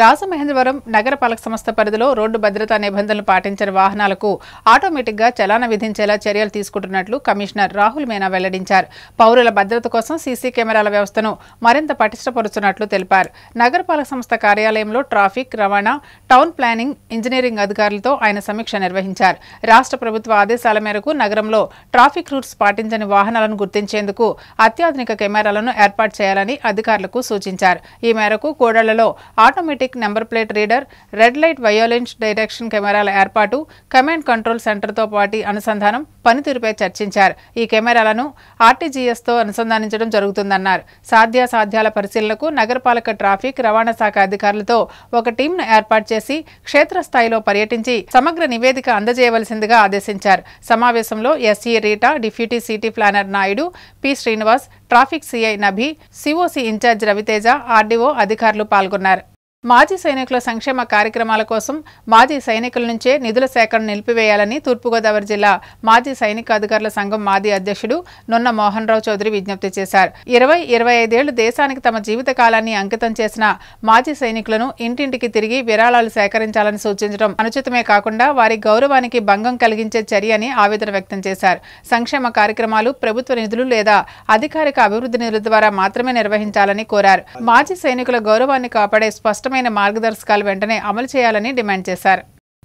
రాజమహేంద్రవరం నగరపాలక సంస్థ పరిధిలో రోడ్డు భద్రతా నిబంధనలు పాటించని వాహనాలకు ఆటోమేటిక్గా చలాన విధించేలా చర్యలు తీసుకుంటున్నట్లు కమిషనర్ రాహుల్ మీనా వెల్లడించారు. పౌరుల భద్రత కోసం సీసీ కెమెరాల వ్యవస్థను మరింత పటిష్టపరుస్తున్నట్లు తెలిపారు. నగరపాలక సంస్థ కార్యాలయంలో ట్రాఫిక్, రవాణా, టౌన్ ప్లానింగ్, ఇంజనీరింగ్ అధికారులతో ఆయన సమీక్ష నిర్వహించారు. రాష్ట్ర ప్రభుత్వ ఆదేశాల మేరకు నగరంలో ట్రాఫిక్ రూల్స్ పాటించని వాహనాలను గుర్తించేందుకు అత్యాధునిక కెమెరాలను ఏర్పాటు చేయాలని అధికారులకు సూచించారు. ఈ మేరకు కోడళ్లలో automatic number plate reader, red light violence direction కెమెరాల ఏర్పాటు, కమాండ్ కంట్రోల్ సెంటర్తో పాటు అనుసంధానం, పనితీరుపై చర్చించారు. ఈ కెమెరాలను ఆర్టీజీఎస్తో అనుసంధానించడం జరుగుతుందన్నారు. సాధ్యాసాధ్యాల పరిశీలనకు నగరపాలక ట్రాఫిక్, రవాణా శాఖ అధికారులతో ఒక టీంను ఏర్పాటు చేసి క్షేత్రస్థాయిలో పర్యటించి సమగ్ర నివేదిక అందజేయవలసిందిగా ఆదేశించారు. సమావేశంలో SE Rita, deputy city planner Naidu, P Srinivas, traffic CI Nabi, COC in-charge Raviteja, RDO అధికారులు పాల్గొన్నారు. మాజీ సైనికుల సంక్షేమ కార్యక్రమాల కోసం మాజీ సైనికుల నుంచే నిధుల సేకరణ నిలిపివేయాలని తూర్పుగోదావరి జిల్లా మాజీ సైనిక అధికారుల సంఘం మాజీ అధ్యక్షుడు నున్న మోహన్ రావు చౌదరి విజ్ఞప్తి చేశారు. 20-25 ఏళ్లు దేశానికి తమ జీవిత కాలాన్ని అంకితం చేసిన మాజీ సైనికులను ఇంటింటికి తిరిగి విరాళాలు సేకరించాలని సూచించడం అనుచితమే కాకుండా వారి గౌరవానికి భంగం కలిగించే చర్య అని ఆవేదన వ్యక్తం చేశారు. సంక్షేమ కార్యక్రమాలు ప్రభుత్వ నిధులు లేదా అధికారిక అభివృద్ధి నిధుల ద్వారా మాత్రమే నిర్వహించాలని కోరారు. మాజీ సైనికుల గౌరవాన్ని కాపాడే స్పష్టమైన మార్గదర్శకాలు వెంటనే అమలు చేయాలని డిమాండ్ చేశారు.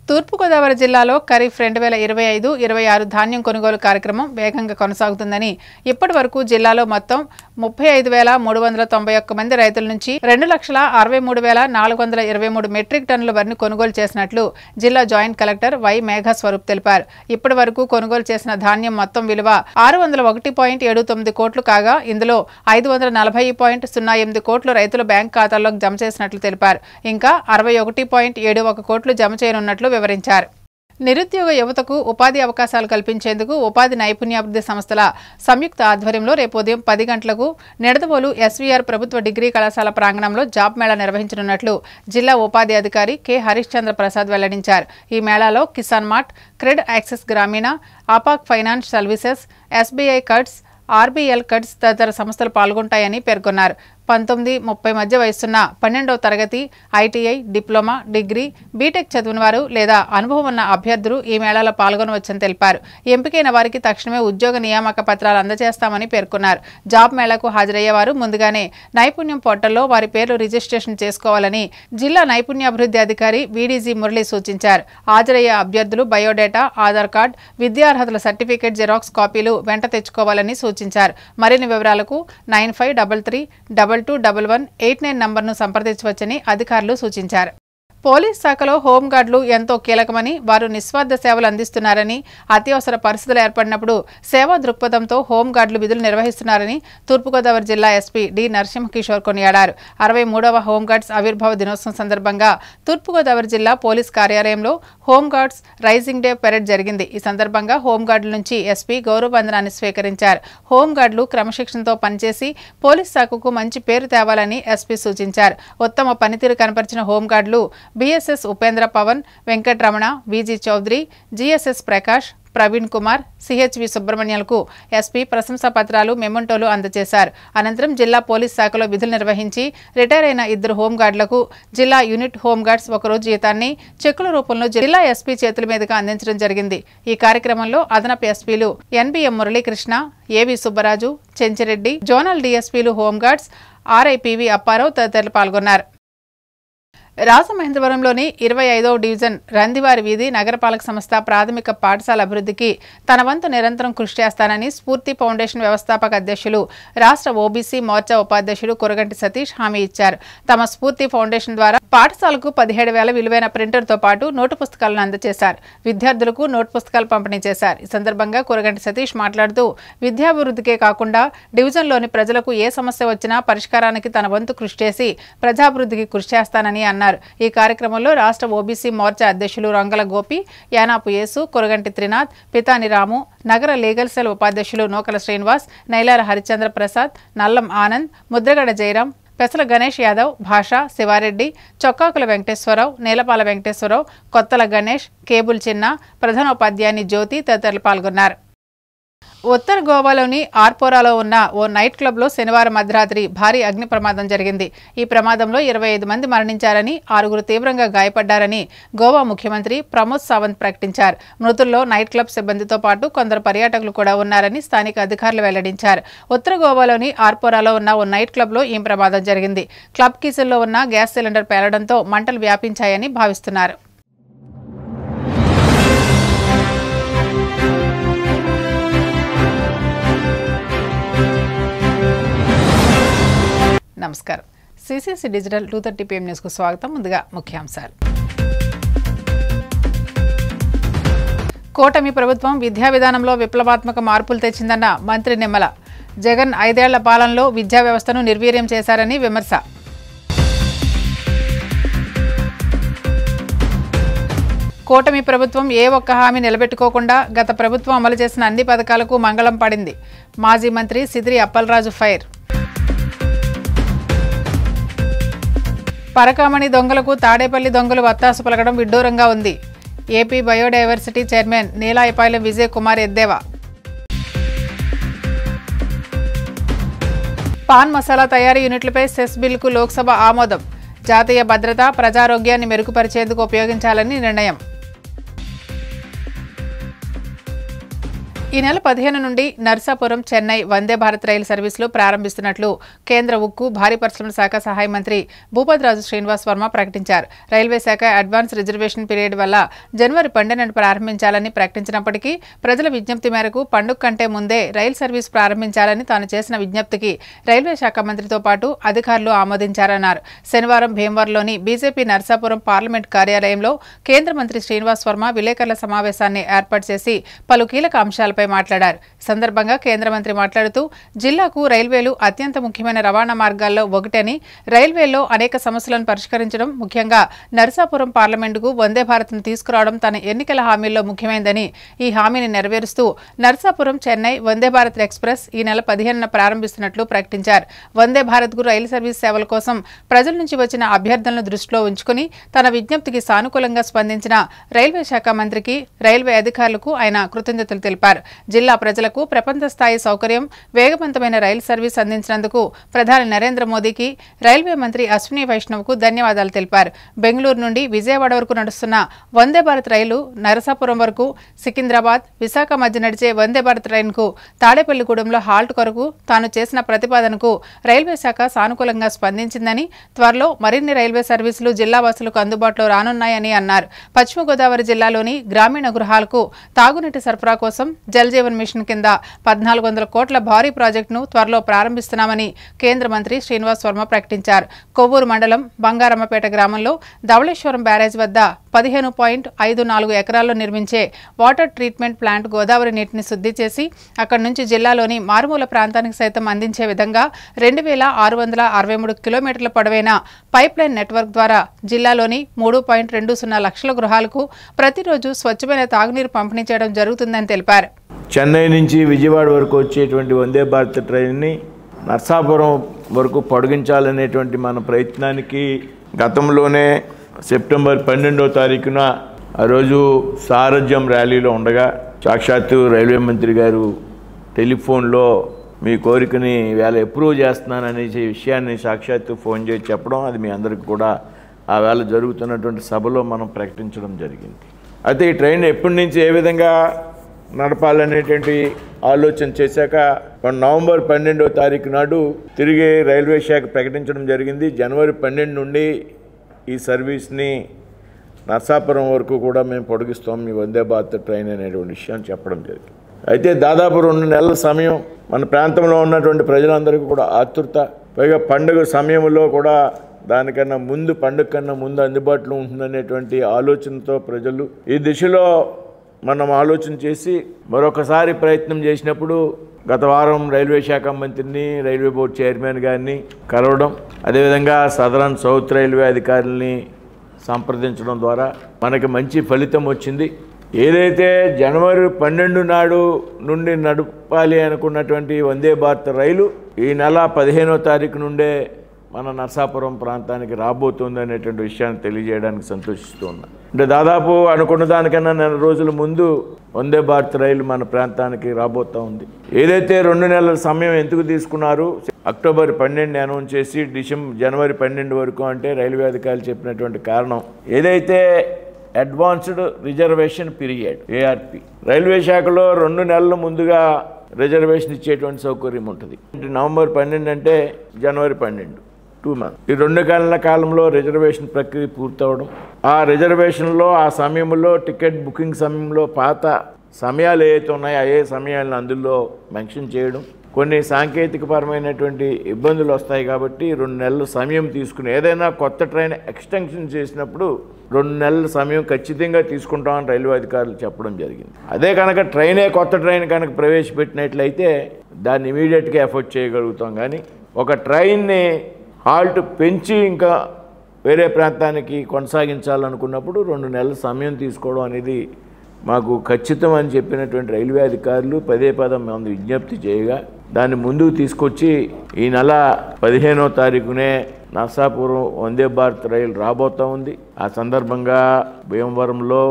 తూర్పుగోదావరి జిల్లాలో ఖరీఫ్ 2025-26 ధాన్యం కొనుగోలు కార్యక్రమం వేగంగా కొనసాగుతుందని, ఇప్పటి వరకు జిల్లాలో మొత్తం 35,391 మంది రైతుల నుంచి 2,63,423 మెట్రిక్ టన్నుల వరిని కొనుగోలు చేసినట్లు జిల్లా జాయింట్ కలెక్టర్ వై మేఘస్వరూప్ తెలిపారు. ఇప్పటి వరకు కొనుగోలు చేసిన ధాన్యం మొత్తం విలువ 601.79 కోట్లు కాగా, ఇందులో 540.08 కోట్లు రైతుల బ్యాంక్ ఖాతాల్లోకి జమ చేసినట్లు తెలిపారు. ఇంకా 61.71 కోట్లు జమ చేయనున్నట్లు వివరించారు. నిరుద్యోగ యువతకు ఉపాధి అవకాశాలు కల్పించేందుకు ఉపాధి నైపుణ్యాభివృద్ధి సంస్థల సంయుక్త ఆధ్వర్యంలో రేపు ఉదయం 10 గంటలకు నిడదవోలు ఎస్వీఆర్ ప్రభుత్వ డిగ్రీ కళాశాల ప్రాంగణంలో జాబ్ మేళా నిర్వహించనున్నట్లు జిల్లా ఉపాధి అధికారి కె హరిశ్చంద్ర ప్రసాద్ వెల్లడించారు. ఈ మేళాలో Kisan Mart, Cred Access Grameen, ఆపాక్ ఫైనాన్స్ సర్వీసెస్, ఎస్బీఐ కట్స్, ఆర్బీఎల్ కట్స్ తదితర సంస్థలు పాల్గొంటాయని పేర్కొన్నారు. 19-30 మధ్య వయసున్న 12వ తరగతి, ఐటీఐ, డిప్లొమా, డిగ్రీ, బీటెక్ చదివిన వారు లేదా అనుభవం ఉన్న అభ్యర్థులు ఈ మేళాలో పాల్గొనవచ్చని తెలిపారు. ఎంపికైన వారికి తక్షణమే ఉద్యోగ నియామక పత్రాలు అందజేస్తామని పేర్కొన్నారు. జాబ్ మేళాకు హాజరయ్యేవారు ముందుగానే నైపుణ్యం పోర్టల్లో వారి పేర్లు రిజిస్ట్రేషన్ చేసుకోవాలని జిల్లా నైపుణ్యాభివృద్ధి అధికారి వీడీజీ మురళి సూచించారు. హాజరయ్యే అభ్యర్థులు బయోడేటా, ఆధార్ కార్డు, విద్యార్హతల సర్టిఫికేట్ జిరాక్స్ కాపీలు వెంట తెచ్చుకోవాలని సూచించారు. మరిన్ని వివరాలకు 9533221189 నంబర్ను సంప్రదించవచ్చని అధికారులు సూచించారు. పోలీస్ శాఖలో హోంగార్డులు ఎంతో కీలకమని, వారు నిస్వార్థ సేవలు అందిస్తున్నారని, అత్యవసర పరిస్థితులు ఏర్పడినప్పుడు సేవా దృక్పథంతో హోంగార్డులు విధులు నిర్వహిస్తున్నారని తూర్పుగోదావరి జిల్లా ఎస్పీ డి నరసింహకిషోర్ కొనియాడారు. 63వ హోంగార్డ్స్ ఆవిర్భావ దినోత్సవం సందర్భంగా తూర్పుగోదావరి జిల్లా పోలీస్ కార్యాలయంలో హోంగార్డ్స్ రైజింగ్ డే పెరేడ్ జరిగింది. ఈ సందర్భంగా హోంగార్డుల నుంచి ఎస్పీ గౌరవ వందనాన్ని స్వీకరించారు. హోంగార్డులు క్రమశిక్షణతో పనిచేసి పోలీస్ శాఖకు మంచి పేరు తేవాలని ఎస్పీ సూచించారు. ఉత్తమ పనితీరు కనపరిచిన హోంగార్డులు BSS Upendra Pavan, Venkataramana, Viji Chowdary, GSS Prakash, Praveen Kumar, CHV సుబ్రహ్మణ్యాలకు ఎస్పీ ప్రశంసా పత్రాలు, మెమంటోలు అందజేశారు. అనంతరం జిల్లా పోలీస్ శాఖలో విధులు నిర్వహించి రిటైర్ అయిన 2 హోంగార్డులకు జిల్లా యూనిట్ హోంగార్డ్స్ ఒకరోజు జీతాన్ని చెక్కుల రూపంలో జిల్లా ఎస్పీ చేతుల మీదుగా అందించడం జరిగింది. ఈ కార్యక్రమంలో అదనపు ఎస్పీలు ఎన్బిఎం మురళీకృష్ణ, ఏవి సుబ్బరాజు, చెంచిరెడ్డి, జోనల్ డీఎస్పీలు హోంగార్డ్స్ ఆర్ఐపివి అప్పారావు తదితరులు పాల్గొన్నారు. రాజమహేంద్రవరంలోని 25వ డివిజన్ రందివారి వీధి నగరపాలక సంస్థ ప్రాథమిక పాఠశాల అభివృద్ధికి తన వంతు నిరంతరం కృషి చేస్తానని స్ఫూర్తి ఫౌండేషన్ వ్యవస్థాపక అధ్యక్షులు, రాష్ట్ర ఓబీసీ మోర్చా ఉపాధ్యక్షుడు కురగంటి సతీష్ హామీ ఇచ్చారు. తమ స్ఫూర్తి ఫౌండేషన్ ద్వారా పాఠశాలకు 17,000 విలువైన ప్రింటర్తో పాటు నోటు పుస్తకాలను అందజేశారు. విద్యార్థులకు నోటు పుస్తకాలు పంపిణీ చేశారు. ఈ సందర్భంగా కురగంటి సతీష్ మాట్లాడుతూ విద్యాభివృద్ధికే కాకుండా డివిజన్లోని ప్రజలకు ఏ సమస్య వచ్చినా పరిష్కారానికి తన వంతు కృషి చేసి ప్రజాభివృద్ధికి కృషి చేస్తానని అన్నారు. ఈ కార్యక్రమంలో రాష్ట్ర ఓబీసీ మోర్చా అధ్యక్షులు రంగల గోపి, యానాపు యేసు, కురగంటి త్రినాథ్, పితాని రాము, నగర లీగల్ సెల్ ఉపాధ్యక్షులు నూకల శ్రీనివాస్, నైలార హరిచంద్ర ప్రసాద్, నల్లం ఆనంద్, ముద్రగడ జయరాం, పెసల గణేష్ యాదవ్, భాష, శివారెడ్డి, చొక్కాకుల వెంకటేశ్వరరావు, నీలపాల వెంకటేశ్వరరావు, కొత్తల గణేష్, కేబుల్ చిన్న, ప్రధానోపాధ్యాయుని జ్యోతి తదితరులు పాల్గొన్నారు. ఉత్తర గోవాలోని ఆర్పోరాలో ఉన్న ఓ నైట్ క్లబ్లో శనివారం అర్ధరాత్రి భారీ అగ్ని ప్రమాదం జరిగింది. ఈ ప్రమాదంలో 25 మంది మరణించారని, 6 తీవ్రంగా గాయపడ్డారని గోవా ముఖ్యమంత్రి ప్రమోద్ సావంత్ ప్రకటించారు. మృతుల్లో నైట్ క్లబ్ సిబ్బందితో పాటు కొందరు పర్యాటకులు కూడా ఉన్నారని స్థానిక అధికారులు వెల్లడించారు. ఉత్తర గోవాలోని ఆర్పోరాలో ఉన్న ఓ నైట్ క్లబ్లో ఈ ప్రమాదం జరిగింది. క్లబ్ కిచెన్లో ఉన్న గ్యాస్ సిలిండర్ పేలడంతో మంటలు వ్యాపించాయని భావిస్తున్నారు. నమస్కారం. సిసిసి డిజిటల్ 2:30 PM న్యూస్కు స్వాగతం. ముందుగా ముఖ్యాంశాలు. కూటమి ప్రభుత్వం విద్యా విధానంలో విప్లవాత్మక మార్పులు తెచ్చిందన్న మంత్రి నిమ్మల. జగన్ 5 ఏళ్ల పాలనలో విద్యా వ్యవస్థను నిర్వీర్యం చేశారని విమర్శ. కూటమి ప్రభుత్వం ఏ ఒక్క హామీ నిలబెట్టుకోకుండా గత ప్రభుత్వం అమలు చేసిన అన్ని పథకాలకు మంగళం పడింది. మాజీ మంత్రి సిద్రి అప్పలరాజు ఫైర్. పరకామణి దొంగలకు తాడేపల్లి దొంగలు వత్తాసు పలకడం విడ్డూరంగా ఉంది. AP biodiversity chairman Neelayapalem Vijay Kumar ఎద్దేవా. పాన్ మసాలా తయారీ యూనిట్లపై సెస్ బిల్లుకు లోక్సభ ఆమోదం. జాతీయ భద్రత, ప్రజారోగ్యాన్ని మెరుగుపరిచేందుకు ఉపయోగించాలని నిర్ణయం. ఈ నెల 15 నుండి నర్సాపురం చెన్నై వందే భారత్ రైలు సర్వీసులు ప్రారంభిస్తున్నట్లు కేంద్ర ఉక్కు, భారీ పరిశ్రమల శాఖ సహాయ మంత్రి భూపతిరాజు శ్రీనివాస్ వర్మ ప్రకటించారు. రైల్వే శాఖ అడ్వాన్స్ రిజర్వేషన్ పీరియడ్ వల్ల జనవరి 12న ప్రారంభించాలని ప్రకటించినప్పటికీ ప్రజల విజ్ఞప్తి మేరకు పండుగ కంటే ముందే రైలు సర్వీస్ ప్రారంభించాలని తాను చేసిన విజ్ఞప్తికి రైల్వే శాఖ మంత్రితో పాటు అధికారులు ఆమోదించారన్నారు. శనివారం భీమవరంలోని బీజేపీ నర్సాపురం పార్లమెంట్ కార్యాలయంలో కేంద్ర మంత్రి శ్రీనివాస్ వర్మ విలేకరుల సమావేశాన్ని ఏర్పాటు చేసి పలు కీలక అంశాలపై మాట్లాడారు. సందర్భంగా కేంద్ర మంత్రి మాట్లాడుతూ జిల్లాకు రైల్వేలు అత్యంత ముఖ్యమైన రవాణా మార్గాల్లో ఒకటని, రైల్వేల్లో అనేక సమస్యలను పరిష్కరించడం, ముఖ్యంగా నర్సాపురం పార్లమెంటుకు వందే భారత్ను తీసుకురావడం తన ఎన్నికల హామీల్లో ముఖ్యమైనదని, ఈ హామీని నెరవేరుస్తూ నర్సాపురం చెన్నై వందే భారత్ ఎక్స్ప్రెస్ ఈ నెల 15న ప్రారంభిస్తున్నట్లు ప్రకటించారు. వందే భారత్కు రైలు సర్వీస్ సేవల కోసం ప్రజల నుంచి వచ్చిన అభ్యర్థనలను దృష్టిలో ఉంచుకుని తన విజ్ఞప్తికి సానుకూలంగా స్పందించిన రైల్వే శాఖ మంత్రికి, రైల్వే అధికారులకు ఆయన కృతజ్ఞతలు తెలిపారు. జిల్లా ప్రజలకు ప్రపంచ స్థాయి సౌకర్యం, వేగవంతమైన రైలు సర్వీస్ అందించినందుకు ప్రధాని నరేంద్ర మోదీకి, రైల్వే మంత్రి అశ్విని వైష్ణవ్కు ధన్యవాదాలు తెలిపారు. బెంగళూరు నుండి విజయవాడ వరకు నడుస్తున్న వందే భారత్ రైలు నరసాపురం వరకు, సికింద్రాబాద్, విశాఖ మధ్య నడిచే వందే భారత్ ట్రైన్కు తాడేపల్లిగూడెంలో హాల్ట్ కొరకు తాను చేసిన ప్రతిపాదనకు రైల్వే శాఖ సానుకూలంగా స్పందించిందని, త్వరలో మరిన్ని రైల్వే సర్వీసులు జిల్లా వాసులకు అందుబాటులో రానున్నాయని అన్నారు. పశ్చిమ గోదావరి జిల్లాలోని గ్రామీణ గృహాలకు తాగునీటి సరఫరా కోసం జల్ జీవన్ మిషన్ కింద 1400 కోట్ల భారీ ప్రాజెక్టును త్వరలో ప్రారంభిస్తున్నామని కేంద్ర మంత్రి శ్రీనివాస్ వర్మ ప్రకటించారు. కొవ్వూరు మండలం బంగారమ్మపేట గ్రామంలో ధవళేశ్వరం బ్యారేజ్ వద్ద 15.54 ఎకరాల్లో నిర్మించే వాటర్ ట్రీట్మెంట్ ప్లాంట్ గోదావరి నీటిని శుద్ధి చేసి అక్కడి నుంచి జిల్లాలోని మారుమూల ప్రాంతానికి సైతం అందించే విధంగా 2663 కిలోమీటర్ల పొడవైన పైప్ లైన్ నెట్వర్క్ ద్వారా జిల్లాలోని 3.20 లక్షల గృహాలకు ప్రతిరోజు స్వచ్ఛమైన తాగునీరు పంపిణీ చేయడం జరుగుతుందని తెలిపారు. చెన్నై నుంచి విజయవాడ వరకు వచ్చేటువంటి వందే భారత్ ట్రైన్ని నర్సాపురం వరకు పొడిగించాలనేటువంటి మన ప్రయత్నానికి గతంలోనే సెప్టెంబర్ 12వ తారీఖున ఆ రోజు సారథ్యం ర్యాలీలో ఉండగా సాక్షాత్తు రైల్వే మంత్రి గారు టెలిఫోన్లో మీ కోరికని వేళ అప్రూవ్ చేస్తున్నాననే విషయాన్ని సాక్షాత్తు ఫోన్ చేసి చెప్పడం, అది మీ అందరికీ కూడా ఆ వేళ జరుగుతున్నటువంటి సభలో మనం ప్రకటించడం జరిగింది. అయితే ఈ ట్రైన్ ఎప్పటి నుంచి ఏ విధంగా నడపాలనేటువంటి ఆలోచన చేశాక నవంబర్ 12వ తారీఖు నాడు తిరిగి రైల్వే శాఖ ప్రకటించడం జరిగింది. జనవరి 12 నుండి ఈ సర్వీస్ని నర్సాపురం వరకు కూడా మేము పొడిగిస్తాం ఈ వందే భారత్ ట్రైన్ అనేటువంటి విషయాన్ని చెప్పడం జరిగింది. అయితే దాదాపు 2 నెలల సమయం మన ప్రాంతంలో ఉన్నటువంటి ప్రజలందరికీ కూడా ఆతృత, పైగా పండుగ సమయంలో కూడా దానికన్నా ముందు, పండుగ కన్నా ముందు అందుబాటులో ఉంటుందనేటువంటి ఆలోచనతో ప్రజలు ఈ దిశలో మనం ఆలోచన చేసి మరొకసారి ప్రయత్నం చేసినప్పుడు గత వారం రైల్వే శాఖ మంత్రిని, రైల్వే బోర్డు చైర్మన్ గారిని కలవడం, అదేవిధంగా సదరన్ సౌత్ రైల్వే అధికారులని సంప్రదించడం ద్వారా మనకి మంచి ఫలితం వచ్చింది. ఏదైతే జనవరి 12 నాడు నుండి నడపాలి అనుకున్నటువంటి వందే భారత్ రైలు ఈ నెల 15వ తారీఖు నుండే మన నర్సాపురం ప్రాంతానికి రాబోతుంది అనేటువంటి విషయాన్ని తెలియజేయడానికి సంతోషిస్తూ ఉన్నా. అంటే దాదాపు అనుకున్న దానికన్నా 4 రోజుల ముందు వందే భారత్ రైలు మన ప్రాంతానికి రాబోతూ ఉంది. ఏదైతే 2 నెలల సమయం ఎందుకు తీసుకున్నారు, అక్టోబర్ 12 అనౌన్స్ చేసి జనవరి 12 వరకు అంటే రైల్వే అధికారులు చెప్పినటువంటి కారణం ఏదైతే advanced reservation period ARP railway శాఖలో 2 నెలల ముందుగా రిజర్వేషన్ ఇచ్చేటువంటి సౌకర్యం ఉంటుంది. నవంబర్ 12 అంటే జనవరి 12 2 months. ఈ 2 నెలల కాలంలో రిజర్వేషన్ ప్రక్రియ పూర్తవడం, ఆ రిజర్వేషన్లో ఆ సమయంలో టికెట్ బుకింగ్ సమయంలో పాత సమయాలు ఏవైతే ఉన్నాయో ఏ సమయాలను అందులో మెన్షన్ చేయడం, కొన్ని సాంకేతికపరమైనటువంటి ఇబ్బందులు వస్తాయి కాబట్టి 2 నెలల సమయం తీసుకుని ఏదైనా కొత్త ట్రైన్ ఎక్స్టెన్షన్ చేసినప్పుడు 2 నెలల సమయం ఖచ్చితంగా తీసుకుంటామని రైల్వే అధికారులు చెప్పడం జరిగింది. అదే కనుక కొత్త ట్రైన్ కనుక ప్రవేశపెట్టినట్లయితే దాన్ని ఇమీడియట్గా ఎఫోర్డ్ చేయగలుగుతాం. కానీ ఒక ట్రైన్ని హాల్ట్ పెంచి ఇంకా వేరే ప్రాంతానికి కొనసాగించాలనుకున్నప్పుడు 2 నెలల సమయం తీసుకోవడం అనేది మాకు ఖచ్చితం అని చెప్పినటువంటి రైల్వే అధికారులు పదే మంది విజ్ఞప్తి చేయగా దాన్ని ముందుకు తీసుకొచ్చి ఈ నెల 15వ తారీఖునే నర్సాపురం వందే భారత్ రైలు రాబోతూ ఉంది. ఆ సందర్భంగా భీమవరంలో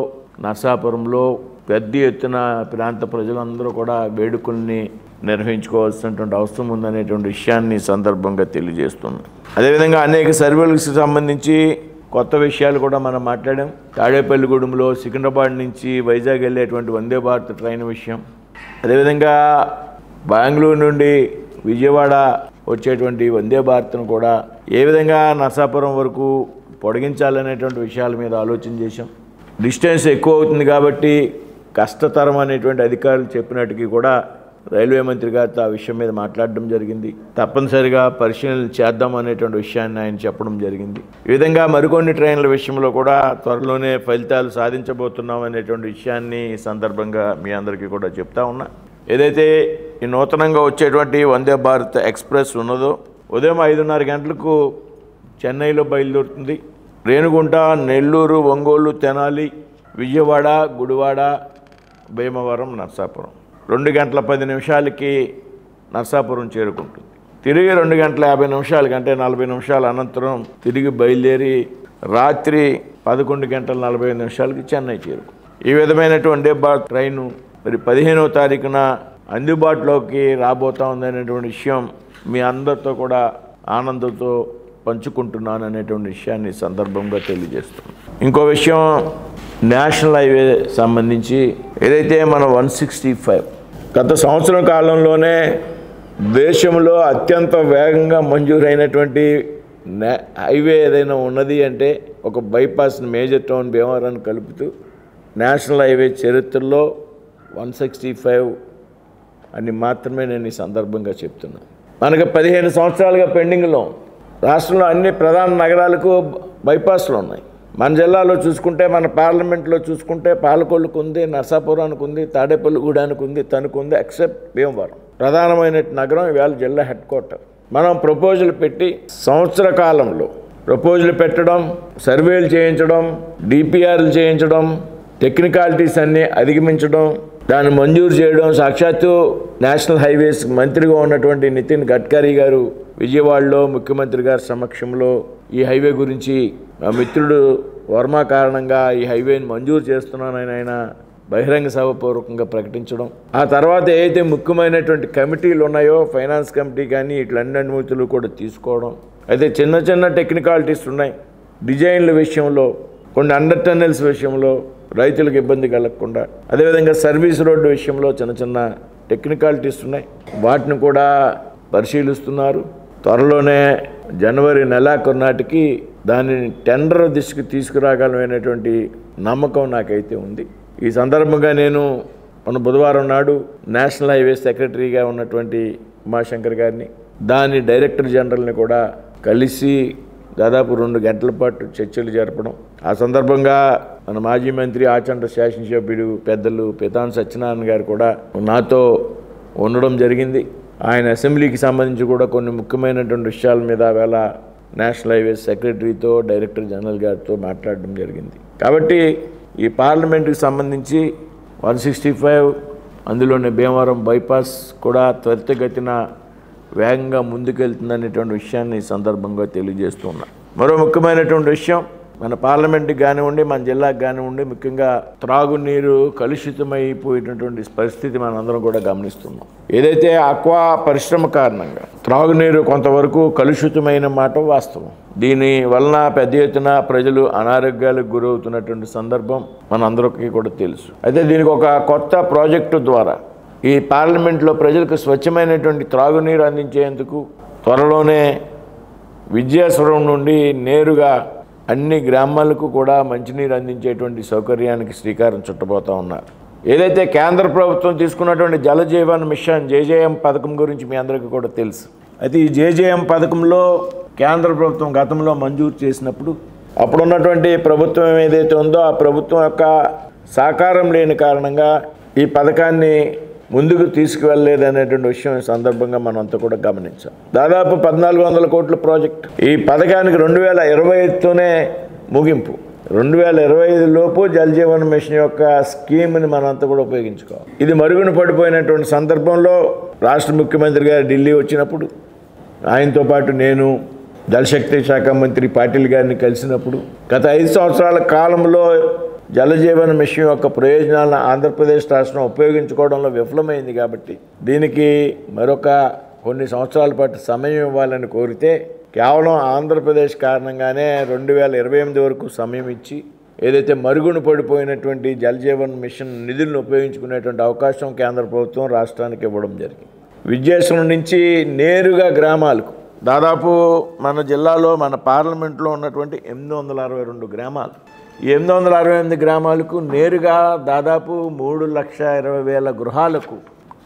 నర్సాపురంలో పెద్ద ఎత్తున ప్రాంత ప్రజలందరూ కూడా వేడుకల్ని నిర్వహించుకోవాల్సినటువంటి అవసరం ఉందనేటువంటి విషయాన్ని సందర్భంగా తెలియజేస్తున్నాం. అదేవిధంగా అనేక సర్వేలకు సంబంధించి కొత్త విషయాలు కూడా మనం మాట్లాడాం. తాడేపల్లిగూడెంలో సికింద్రాబాద్ నుంచి వైజాగ్ వెళ్ళేటువంటి వందే భారత్ ట్రైన్ విషయం, అదేవిధంగా బెంగళూరు నుండి విజయవాడ వచ్చేటువంటి వందే భారత్ను కూడా ఏ విధంగా నర్సాపురం వరకు పొడిగించాలనేటువంటి విషయాల మీద ఆలోచన చేశాం. డిస్టెన్స్ ఎక్కువ అవుతుంది కాబట్టి కష్టతరం అనేటువంటి అధికారులు చెప్పినట్టుగా కూడా రైల్వే మంత్రి గారితో ఆ విషయం మీద మాట్లాడడం జరిగింది. తప్పనిసరిగా పరిశీలన చేద్దాం అనేటువంటి విషయాన్ని ఆయన చెప్పడం జరిగింది. ఈ విధంగా మరికొన్ని ట్రైన్ల విషయంలో కూడా త్వరలోనే ఫలితాలు సాధించబోతున్నాం అనేటువంటి విషయాన్ని ఈ సందర్భంగా మీ అందరికీ కూడా చెప్తా ఉన్నా. ఏదైతే ఈ నూతనంగా వచ్చేటువంటి వందే భారత్ ఎక్స్ప్రెస్ ఉన్నదో ఉదయం 5:30 గంటలకు చెన్నైలో బయలుదేరుతుంది. రేణిగుంట, నెల్లూరు, ఒంగోలు, తెనాలి, విజయవాడ, గుడివాడ, భీమవరం, నర్సాపురం 2 గంటల 10 నిమిషాలకి నర్సాపురం చేరుకుంటుంది. తిరిగి 2 గంటల 50 నిమిషాలకి అంటే 40 నిమిషాల అనంతరం తిరిగి బయలుదేరి రాత్రి 11 గంటల 45 నిమిషాలకి చెన్నై చేరుకుంటుంది. ఈ విధమైనటువంటి భారత్ ట్రైను మరి 15వ తారీఖున అందుబాటులోకి రాబోతా ఉందనేటువంటి విషయం మీ అందరితో కూడా ఆనందంతో పంచుకుంటున్నాను అనేటువంటి విషయాన్ని సందర్భంగా తెలియజేస్తున్నాను. ఇంకో విషయం, నేషనల్ హైవే సంబంధించి ఏదైతే మన 165 గత సంవత్సరం కాలంలోనే దేశంలో అత్యంత వేగంగా మంజూరైనటువంటి హైవే ఏదైనా ఉన్నది అంటే ఒక బైపాస్ మేజర్ టౌన్ భీమవరాన్ని కలుపుతూ నేషనల్ హైవే చరిత్రలో 165 అని మాత్రమే నేను ఈ సందర్భంగా చెప్తున్నాను. మనకు 15 సంవత్సరాలుగా పెండింగ్లో రాష్ట్రంలో అన్ని ప్రధాన నగరాలకు బైపాస్లు ఉన్నాయి. మన జిల్లాలో చూసుకుంటే, మన పార్లమెంట్లో చూసుకుంటే పాలకొల్లుకు ఉంది, నర్సాపురానికి ఉంది, తాడేపల్లిగూడానికి ఉంది, తణుకు ఉంది, ఎక్సెప్ట్ భీమవరం ప్రధానమైన నగరం ఇవాళ జిల్లా హెడ్ క్వార్టర్. మనం ప్రపోజల్ పెట్టి సంవత్సర కాలంలో ప్రపోజల్ పెట్టడం, సర్వేలు చేయించడం, డిపిఆర్లు చేయించడం, టెక్నికాలిటీస్ అన్నీ అధిగమించడం, దాన్ని మంజూరు చేయడం. సాక్షాత్తు నేషనల్ హైవేస్ మంత్రిగా ఉన్నటువంటి నితిన్ గడ్కరీ గారు విజయవాడలో ముఖ్యమంత్రి గారి సమక్షంలో ఈ హైవే గురించి మా మిత్రుడు వర్మ కారణంగా ఈ హైవేని మంజూరు చేస్తున్నానని ఆయన బహిరంగ సభపూర్వకంగా ప్రకటించడం. ఆ తర్వాత ఏదైతే ముఖ్యమైనటువంటి కమిటీలు ఉన్నాయో, ఫైనాన్స్ కమిటీ కానీ ఇట్లన్ని అనుమతులు కూడా తీసుకోవడం. అయితే చిన్న చిన్న టెక్నికాలిటీస్ ఉన్నాయి. డిజైన్ల విషయంలో, కొన్ని అండర్ టన్నెల్స్ విషయంలో రైతులకు ఇబ్బంది కలగకుండా, అదేవిధంగా సర్వీస్ రోడ్డు విషయంలో చిన్న చిన్న టెక్నికాలిటీస్ ఉన్నాయి. వాటిని కూడా పరిశీలిస్తున్నారు. త్వరలోనే జనవరి నెలాఖరు నాటికి దానిని టెండర్ దిశకు తీసుకురాగలమైనటువంటి నమ్మకం నాకైతే ఉంది. ఈ సందర్భంగా నేను మన బుధవారం నాడు నేషనల్ హైవే సెక్రటరీగా ఉన్నటువంటి ఉమాశంకర్ గారిని, దాని డైరెక్టర్ జనరల్ని కూడా కలిసి దాదాపు 2 గంటల పాటు చర్చలు జరపడం. ఆ సందర్భంగా మన మాజీ మంత్రి ఆచంట శాసనసభ్యుడు పెద్దలు పితాన్ సత్యనారాయణ గారు కూడా నాతో ఉండడం జరిగింది. ఆయన అసెంబ్లీకి సంబంధించి కూడా కొన్ని ముఖ్యమైనటువంటి విషయాల మీద వేళ నేషనల్ హైవే సెక్రటరీతో, డైరెక్టర్ జనరల్ గారితో మాట్లాడడం జరిగింది. కాబట్టి ఈ పార్లమెంటుకి సంబంధించి 165 అందులోనే భీమవరం బైపాస్ కూడా త్వరితగతిన వేగంగా ముందుకెళ్తుందనేటువంటి విషయాన్ని ఈ సందర్భంగా తెలియజేస్తున్నా. మరో ముఖ్యమైనటువంటి విషయం, మన పార్లమెంట్కి కానివ్వండి, మన జిల్లాకు కానివ్వండి, ముఖ్యంగా త్రాగునీరు కలుషితమైపోయినటువంటి పరిస్థితి మనందరం కూడా గమనిస్తున్నాం. ఏదైతే ఆక్వా పరిశ్రమ కారణంగా త్రాగునీరు కొంతవరకు కలుషితమైన మాట వాస్తవం. దీని వలన పెద్ద ఎత్తున ప్రజలు అనారోగ్యాలకు గురవుతున్నటువంటి సందర్భం మనందరికీ కూడా తెలుసు. అయితే దీనికి ఒక కొత్త ప్రాజెక్టు ద్వారా ఈ పార్లమెంట్లో ప్రజలకు స్వచ్ఛమైనటువంటి త్రాగునీరు అందించేందుకు త్వరలోనే విద్యాసురం నుండి నేరుగా అన్ని గ్రామాలకు కూడా మంచినీరు అందించేటువంటి సౌకర్యానికి శ్రీకారం చుట్టబోతూ ఉన్నారు. ఏదైతే కేంద్ర ప్రభుత్వం తీసుకున్నటువంటి జలజీవన్ మిషన్ జేజేఎం పథకం గురించి మీ అందరికీ కూడా తెలుసు. అయితే ఈ జేజేఎం పథకంలో కేంద్ర ప్రభుత్వం గతంలో మంజూరు చేసినప్పుడు అప్పుడున్నటువంటి ప్రభుత్వం ఏదైతే ఉందో ఆ ప్రభుత్వం యొక్క సహకారం లేని కారణంగా ఈ పథకాన్ని ముందుకు తీసుకువెళ్ళలేదనేటువంటి విషయం ఈ సందర్భంగా మనం అంతా కూడా గమనించాం. దాదాపు 1400 కోట్ల ప్రాజెక్ట్. ఈ పథకానికి 2025తోనే ముగింపు. 2025 లోపు జలజీవన్ మిషన్ యొక్క స్కీమ్ని మనం అంతా కూడా ఉపయోగించుకోవాలి. ఇది మరుగున పడిపోయినటువంటి సందర్భంలో రాష్ట్ర ముఖ్యమంత్రి గారు ఢిల్లీ వచ్చినప్పుడు ఆయనతో పాటు నేను జలశక్తి శాఖ మంత్రి పాటిల్ గారిని కలిసినప్పుడు గత 5 సంవత్సరాల కాలంలో జలజీవన్ మిషన్ యొక్క ప్రయోజనాలను ఆంధ్రప్రదేశ్ రాష్ట్రం ఉపయోగించుకోవడంలో విఫలమైంది కాబట్టి దీనికి మరొక కొన్ని సంవత్సరాల పాటు సమయం ఇవ్వాలని కోరితే కేవలం ఆంధ్రప్రదేశ్ కారణంగానే 2028 వరకు సమయం ఇచ్చి ఏదైతే మరుగున పడిపోయినటువంటి జలజీవన్ మిషన్ నిధులను ఉపయోగించుకునేటువంటి అవకాశం కేంద్ర ప్రభుత్వం రాష్ట్రానికి ఇవ్వడం జరిగింది. విద్యాశ్రమం నుంచి నేరుగా గ్రామాలకు దాదాపు మన జిల్లాలో మన పార్లమెంట్లో ఉన్నటువంటి 862 గ్రామాలు, ఈ 868 గ్రామాలకు నేరుగా దాదాపు 3,20,000 గృహాలకు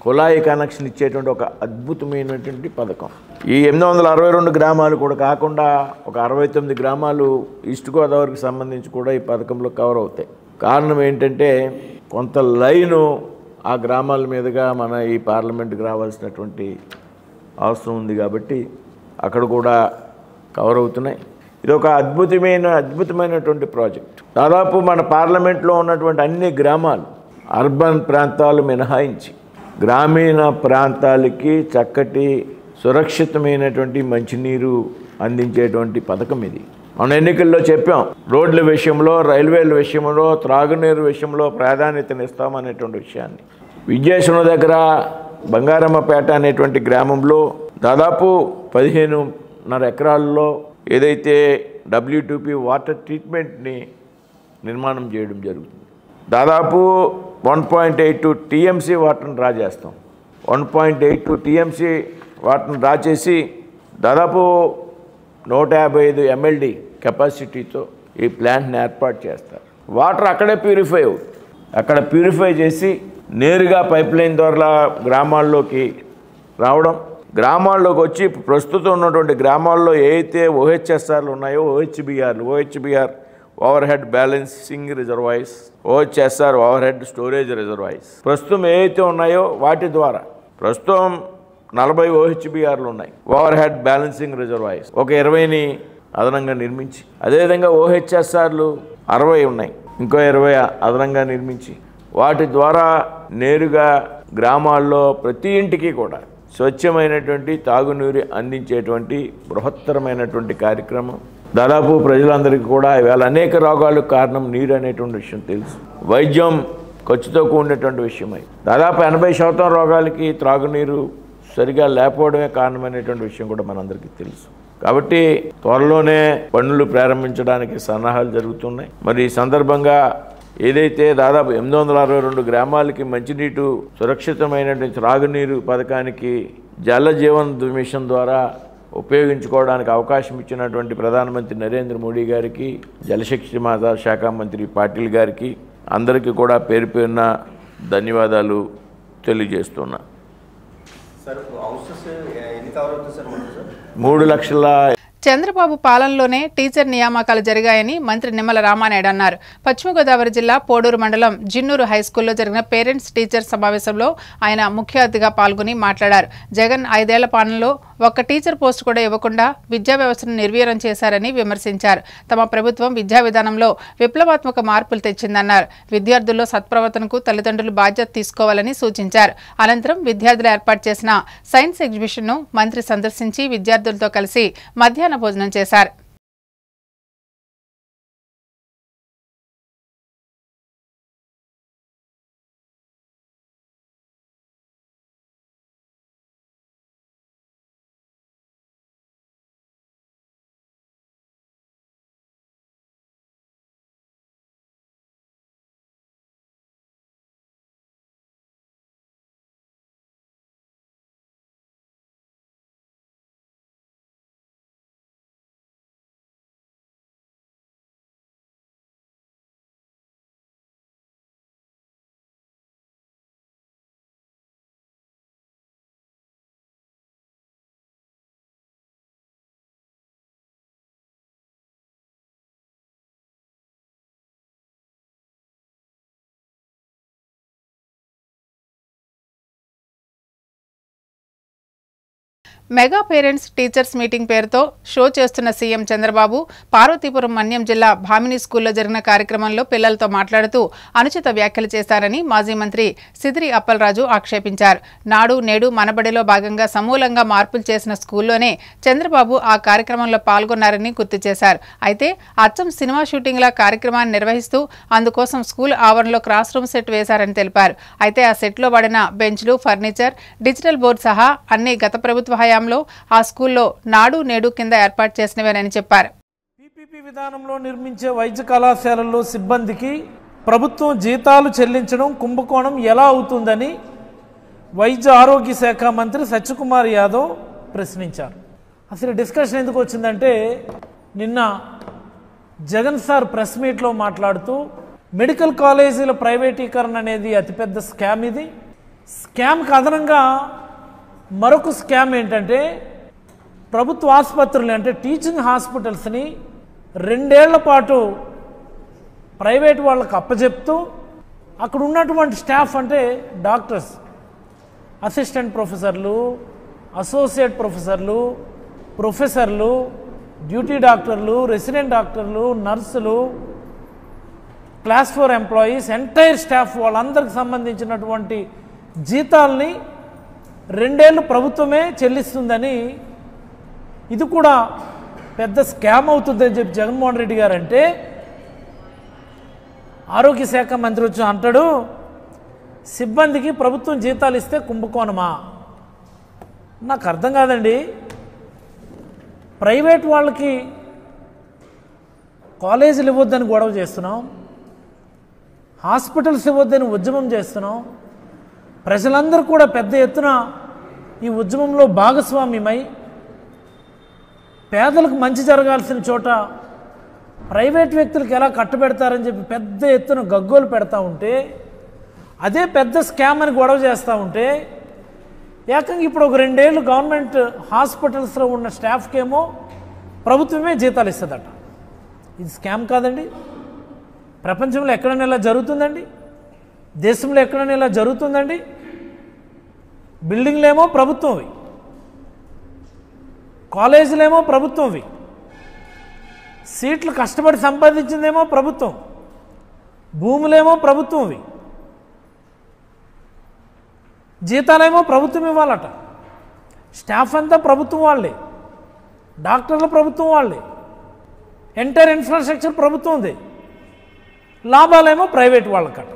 కుళాయి కనెక్షన్ ఇచ్చేటువంటి ఒక అద్భుతమైనటువంటి పథకం. ఈ 862 గ్రామాలు కూడా కాకుండా ఒక 69 గ్రామాలు ఈస్ట్ గోదావరికి సంబంధించి కూడా ఈ పథకంలో కవర్ అవుతాయి. కారణం ఏంటంటే కొంత లైను ఆ గ్రామాల మీదుగా మన ఈ పార్లమెంట్కి రావాల్సినటువంటి అవసరం ఉంది కాబట్టి అక్కడ కూడా కవర్ అవుతున్నాయి. ఇది ఒక అద్భుతమైనటువంటి ప్రాజెక్ట్. దాదాపు మన పార్లమెంట్లో ఉన్నటువంటి అన్ని గ్రామాలు అర్బన్ ప్రాంతాలు మినహాయించి గ్రామీణ ప్రాంతాలకి చక్కటి సురక్షితమైనటువంటి మంచినీరు అందించేటువంటి పథకం ఇది. మన ఎన్నికల్లో చెప్పాం, రోడ్ల విషయంలో, రైల్వేల విషయంలో, త్రాగునీరు విషయంలో ప్రాధాన్యతనిస్తామనేటువంటి విషయాన్ని. విద్యాశ్రమం దగ్గర బంగారమ్మపేట అనేటువంటి గ్రామంలో దాదాపు 15.5 ఎకరాల్లో ఏదైతే WTP వాటర్ ట్రీట్మెంట్ని నిర్మాణం చేయడం జరుగుతుంది. దాదాపు 1.82 TMC వాటర్ని డ్రా చేస్తాం. 1.82 TMC వాటర్ని డ్రా చేసి దాదాపు 155 MLD కెపాసిటీతో ఈ ప్లాంట్ని ఏర్పాటు చేస్తారు. వాటర్ అక్కడే ప్యూరిఫై అవుతుంది. అక్కడ ప్యూరిఫై చేసి నేరుగా పైప్ లైన్ ద్వారా గ్రామాల్లోకి రావడం, గ్రామాల్లోకి వచ్చి ప్రస్తుతం ఉన్నటువంటి గ్రామాల్లో ఏదైతే OHSRలు ఉన్నాయో OHBR over head balancing reservoirs, OHSR over head storage reservoirs ప్రస్తుతం ఏవైతే ఉన్నాయో వాటి ద్వారా ప్రస్తుతం 40 OHBRలు ఉన్నాయి, ఓవర్ హెడ్ బ్యాలెన్సింగ్ రిజర్వాయర్స్. ఒక 20ని అదనంగా నిర్మించి, అదేవిధంగా OHSRలు 60 ఉన్నాయి, ఇంకో 20 అదనంగా నిర్మించి వాటి ద్వారా నేరుగా గ్రామాల్లో ప్రతి ఇంటికి కూడా స్వచ్ఛమైనటువంటి తాగునీరు అందించేటువంటి బృహత్తరమైనటువంటి కార్యక్రమం. దాదాపు ప్రజలందరికీ కూడా ఇవాళ అనేక రోగాలకు కారణం నీరు అనేటువంటి విషయం తెలుసు. వైద్యం ఖర్చుతో కూడినటువంటి విషయమై దాదాపు 80% రోగాలకి త్రాగునీరు సరిగా లేకపోవడమే కారణమైనటువంటి విషయం కూడా మనందరికీ తెలుసు. కాబట్టి త్వరలోనే పనులు ప్రారంభించడానికి సన్నాహాలు జరుగుతున్నాయి. మరి ఈ సందర్భంగా ఏదైతే దాదాపు 862 గ్రామాలకి మంచినీటి సురక్షితమైనటువంటి త్రాగునీరు పథకానికి జలజీవన్ మిషన్ ద్వారా ఉపయోగించుకోవడానికి అవకాశం ఇచ్చినటువంటి ప్రధానమంత్రి నరేంద్ర మోడీ గారికి, జలశక్తి శాఖ మంత్రి పాటిల్ గారికి అందరికీ కూడా పేరు పేరున ధన్యవాదాలు తెలియజేస్తున్నా. 3,00,000 చంద్రబాబు పాలనలోనే టీచర్ నియామకాలు జరిగాయని మంత్రి నిమ్మల రామానాయుడు అన్నారు. పశ్చిమ గోదావరి జిల్లా పోడూరు మండలం జిన్నూరు హైస్కూల్లో జరిగిన పేరెంట్స్ టీచర్స్ సమావేశంలో ఆయన ముఖ్య అతిథిగా పాల్గొని మాట్లాడారు. జగన్ 5 ఏళ్ల పాలనలో ఒక్క టీచర్ పోస్టు కూడా ఇవ్వకుండా విద్యా వ్యవస్థను నిర్వీర్యం చేశారని విమర్శించారు. తమ ప్రభుత్వం విద్యా విధానంలో విప్లవాత్మక మార్పులు తెచ్చిందన్నారు. విద్యార్థుల్లో సత్ప్రవర్తనకు తల్లిదండ్రులు బాధ్యత తీసుకోవాలని సూచించారు. అనంతరం విద్యార్థులు ఏర్పాటు చేసిన సైన్స్ ఎగ్జిబిషన్ను మంత్రి సందర్శించి విద్యార్థులతో కలిసి మధ్యాహ్న భోజనం చేశారు. మెగా పేరెంట్స్ టీచర్స్ మీటింగ్ పేరుతో షో చేస్తున్న సీఎం చంద్రబాబు పార్వతీపురం మన్యం జిల్లా భామిని స్కూల్లో జరిగిన కార్యక్రమంలో పిల్లలతో మాట్లాడుతూ అనుచిత వ్యాఖ్యలు చేశారని మాజీ మంత్రి సిదిరి అప్పలరాజు ఆక్షేపించారు. నాడు నేడు మనబడిలో భాగంగా సమూలంగా మార్పులు చేసిన స్కూల్లోనే చంద్రబాబు ఆ కార్యక్రమంలో పాల్గొన్నారని గుర్తు చేశారు. అయితే అచ్చం సినిమా షూటింగ్ల కార్యక్రమాన్ని నిర్వహిస్తూ అందుకోసం స్కూల్ ఆవరణలో క్లాస్ రూమ్ సెట్ వేశారని తెలిపారు. అయితే ఆ సెట్లో వాడిన బెంచ్లు, ఫర్నిచర్, డిజిటల్ బోర్డు సహా అన్ని గత ప్రభుత్వ హయాంలో ఆ స్కూల్లో నాడు నేడు కింద ఏర్పాటు చేసినవేనని చెప్పారు. పీపీపీ విధానంలో నిర్మించే వైద్య కళాశాలల్లో సిబ్బందికి ప్రభుత్వం జీతాలు చెల్లించడం కుంభకోణం ఎలా అవుతుందని వైద్య ఆరోగ్య శాఖ మంత్రి సత్యకుమార్ యాదవ్ ప్రశ్నించారు. అసలు డిస్కషన్ ఎందుకు వచ్చిందంటే నిన్న జగన్ సార్ ప్రెస్ మీట్లో మాట్లాడుతూ మెడికల్ కాలేజీల ప్రైవేటీకరణ అనేది అతిపెద్ద స్కామ్. ఇది స్కామ్కి అదనంగా మరొక స్కామ్ ఏంటంటే ప్రభుత్వ ఆసుపత్రులు అంటే టీచింగ్ హాస్పిటల్స్ని 2 ఏళ్ల పాటు ప్రైవేట్ వాళ్ళకు అప్పచెప్తూ అక్కడ ఉన్నటువంటి స్టాఫ్ అంటే డాక్టర్స్, అసిస్టెంట్ ప్రొఫెసర్లు, అసోసియేట్ ప్రొఫెసర్లు, ప్రొఫెసర్లు, డ్యూటీ డాక్టర్లు, రెసిడెంట్ డాక్టర్లు, నర్సులు, క్లాస్ 4 ఎంప్లాయీస్, ఎంటైర్ స్టాఫ్ వాళ్ళందరికి సంబంధించినటువంటి జీతాల్ని 2 ఏళ్ళు ప్రభుత్వమే చెల్లిస్తుందని, ఇది కూడా పెద్ద స్కామ్ అవుతుందని చెప్పి జగన్మోహన్ రెడ్డి గారు అంటే ఆరోగ్య శాఖ మంత్రి వచ్చి అంటాడు సిబ్బందికి ప్రభుత్వం జీతాలు ఇస్తే కుంభకోణమా? నాకు అర్థం కాదండి. ప్రైవేట్ వాళ్ళకి కాలేజీలు ఇవ్వద్దని గొడవ చేస్తున్నాం, హాస్పిటల్స్ ఇవ్వద్దని ఉద్యమం చేస్తున్నాం, ప్రజలందరూ కూడా పెద్ద ఎత్తున ఈ ఉద్యమంలో భాగస్వామ్యమై పేదలకు మంచి జరగాల్సిన చోట ప్రైవేట్ వ్యక్తులకు ఎలా కట్టుబెడతారని చెప్పి పెద్ద ఎత్తున గగ్గోలు పెడతా ఉంటే, అదే పెద్ద స్కామ్ అని గొడవ చేస్తూ ఉంటే, ఏకంగా ఇప్పుడు ఒక 2 ఏళ్ళు గవర్నమెంట్ హాస్పిటల్స్లో ఉన్న స్టాఫ్కేమో ప్రభుత్వమే జీతాలు ఇస్తుందట. ఇది స్కామ్ కాదండి? ప్రపంచంలో ఎక్కడైనా ఇలా జరుగుతుందండి? దేశంలో ఎక్కడైనా ఇలా జరుగుతుందండి? బిల్డింగ్లేమో ప్రభుత్వంవి, కాలేజీలేమో ప్రభుత్వంవి, సీట్లు కష్టపడి సంపాదించిందేమో ప్రభుత్వం, భూములేమో ప్రభుత్వంవి, జీతాలేమో ప్రభుత్వం ఇవ్వాలట, స్టాఫ్ అంతా ప్రభుత్వం వాళ్ళే, డాక్టర్లు ప్రభుత్వం వాళ్ళే, ఎంటైర్ ఇన్ఫ్రాస్ట్రక్చర్ ప్రభుత్వంది, లాభాలేమో ప్రైవేట్ వాళ్ళకట.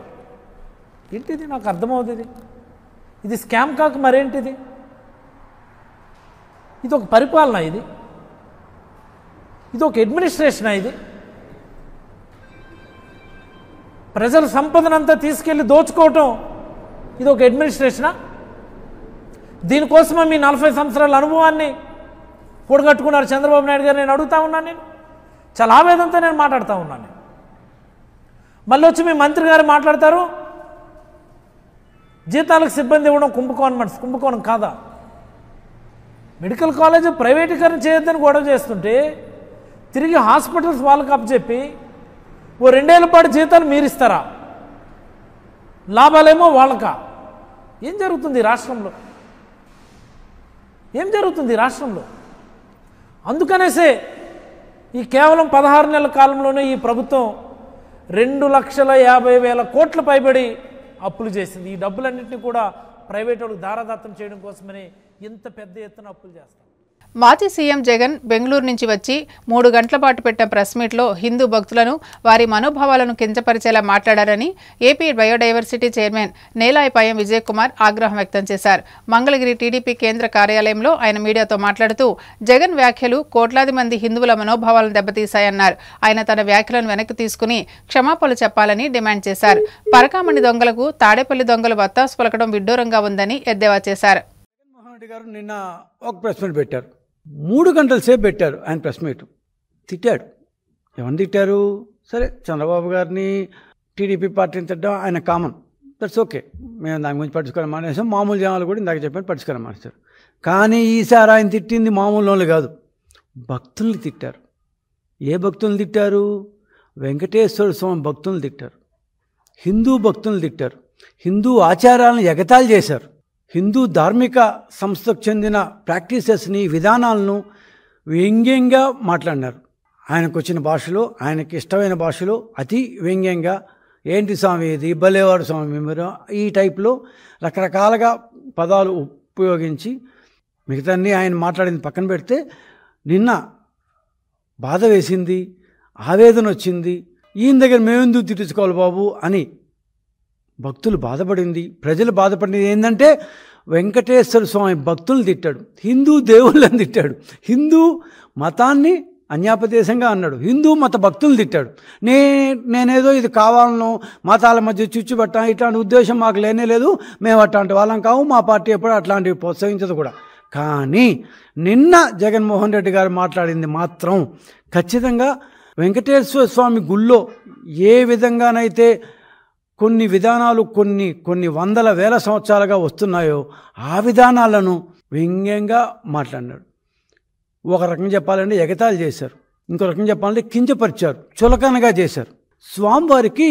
ఏంటిది? నాకు అర్థమవుతుంది. ఇది స్కామ్ కాక మరేంటిది? ఇది ఒక పరిపాలన, ఇది ఒక అడ్మినిస్ట్రేషనా? ఇది ప్రజల సంపదనంతా తీసుకెళ్ళి దోచుకోవటం, ఇది ఒక అడ్మినిస్ట్రేషనా? దీనికోసమే మీ 40 సంవత్సరాల అనుభవాన్ని కూడగట్టుకున్నారు చంద్రబాబు నాయుడు గారు. నేను అడుగుతా ఉన్నాను, నేను చాలా ఆవేదనతో నేను మాట్లాడుతూ ఉన్నాను. మళ్ళీ వచ్చి మీ మంత్రి గారు మాట్లాడతారు జీతాలకు సిబ్బంది ఇవ్వడం కుంభకోణం. కుంభకోణం కాదా? మెడికల్ కాలేజ్ ప్రైవేటీకరణ చేయొద్దని గొడవ చేస్తుంటే తిరిగి హాస్పిటల్స్ వాళ్ళకి అప్పచెప్పి ఓ 2 ఏళ్ల పాటు జీతాలు మీరిస్తారా? లాభాలేమో వాళ్ళకా? ఏం జరుగుతుంది రాష్ట్రంలో? ఏం జరుగుతుంది రాష్ట్రంలో? అందుకనేసే ఈ కేవలం 16 నెలల కాలంలోనే ఈ ప్రభుత్వం 2,50,000 కోట్ల పైబడి అప్పులు చేసింది. ఈ డబ్బులన్నింటినీ కూడా ప్రైవేట్ వాళ్ళకి దారాదత్తం చేయడం కోసమని ఇంత పెద్ద ఎత్తున అప్పులు చేస్తారు. మాజీ సీఎం జగన్ బెంగళూరు నుంచి వచ్చి 3 గంటల పాటు పెట్టిన ప్రెస్ మీట్లో హిందూ భక్తులను వారి మనోభావాలను కించపరిచేలా మాట్లాడారని ఏపీ బయోడైవర్సిటీ చైర్మన్ నేలాయపాయం విజయ్ కుమార్ ఆగ్రహం వ్యక్తం చేశారు. మంగళగిరి టీడీపీ కేంద్ర కార్యాలయంలో ఆయన మీడియాతో మాట్లాడుతూ జగన్ వ్యాఖ్యలు కోట్లాది మంది హిందువుల మనోభావాలను దెబ్బతీశాయన్నారు. ఆయన తన వ్యాఖ్యలను వెనక్కి తీసుకుని క్షమాపణలు చెప్పాలని డిమాండ్ చేశారు. పరకామణి దొంగలకు తాడేపల్లి దొంగలు వత్తాసు పలకడం విడ్డూరంగా ఉందని ఎద్దేవా చేశారు. జగన్మోహన్ రెడ్డి గారు నిన్న ఒక ప్రెస్ మీట్ పెట్టారు. 3 గంటల సేపు పెట్టారు ఆయన ప్రెస్ మీట్. తిట్టాడు. ఎవరిని తిట్టారు? సరే, చంద్రబాబు గారిని, టీడీపీ పార్టీని తిట్టడం ఆయన కామన్, దట్స్ ఓకే. మేము దాని గురించి పట్టించుకోవడం మానేసాం. మామూలు జనాలు కూడా ఇందాక చెప్పాను పట్టించుకోవడం మానేశారు. కానీ ఈసారి ఆయన తిట్టింది మామూలు వాళ్ళు కాదు, భక్తుల్ని తిట్టారు. ఏ భక్తుల్ని తిట్టారు? వెంకటేశ్వర స్వామి భక్తుల్ని తిట్టారు, హిందూ భక్తుల్ని తిట్టారు, హిందూ ఆచారాలను ఎగతాళి చేశారు, హిందూ ధార్మిక సంస్థకు చెందిన ప్రాక్టీసెస్ని, విధానాలను వ్యంగ్యంగా మాట్లాడినారు. ఆయనకు వచ్చిన భాషలో, ఆయనకి ఇష్టమైన భాషలో అతి వ్యంగ్యంగా, ఏంటి స్వామి ఇది, బలేవాడు స్వామి మీరు, ఈ టైప్లో రకరకాలుగా పదాలు ఉపయోగించి మిగతా ఆయన మాట్లాడింది పక్కన పెడితే నిన్న బాధ వేసింది, ఆవేదన వచ్చింది. ఈయన దగ్గర మేమెందుకు తిట్టించుకోవాలి బాబు అని భక్తులు బాధపడింది, ప్రజలు బాధపడింది. ఏంటంటే వెంకటేశ్వర స్వామి భక్తులు తిట్టాడు, హిందూ దేవుళ్ళని తిట్టాడు, హిందూ మతాన్ని అన్యాపదేశంగా అన్నాడు, హిందూ మత భక్తులు తిట్టాడు. నేనేదో ఇది కావాలనో మతాల మధ్య చుచ్చుబట్ట ఇట్లాంటి ఉద్దేశం మాకు లేనే లేదు, మేము అట్లాంటి వాళ్ళం కావు, మా పార్టీ ఎప్పుడు అట్లాంటివి ప్రోత్సహించదు కూడా. కానీ నిన్న జగన్మోహన్ రెడ్డి గారు మాట్లాడింది మాత్రం ఖచ్చితంగా వెంకటేశ్వర స్వామి గుళ్ళో ఏ విధంగానైతే కొన్ని విధానాలు కొన్ని వందల వేల సంవత్సరాలుగా వస్తున్నాయో ఆ విధానాలను వ్యంగ్యంగా మాట్లాడినాడు. ఒక రకంగా చెప్పాలంటే ఎగతాళి చేశారు, ఇంకో రకంగా చెప్పాలంటే కించపరిచారు, చులకనగా చేశారు. స్వామివారికి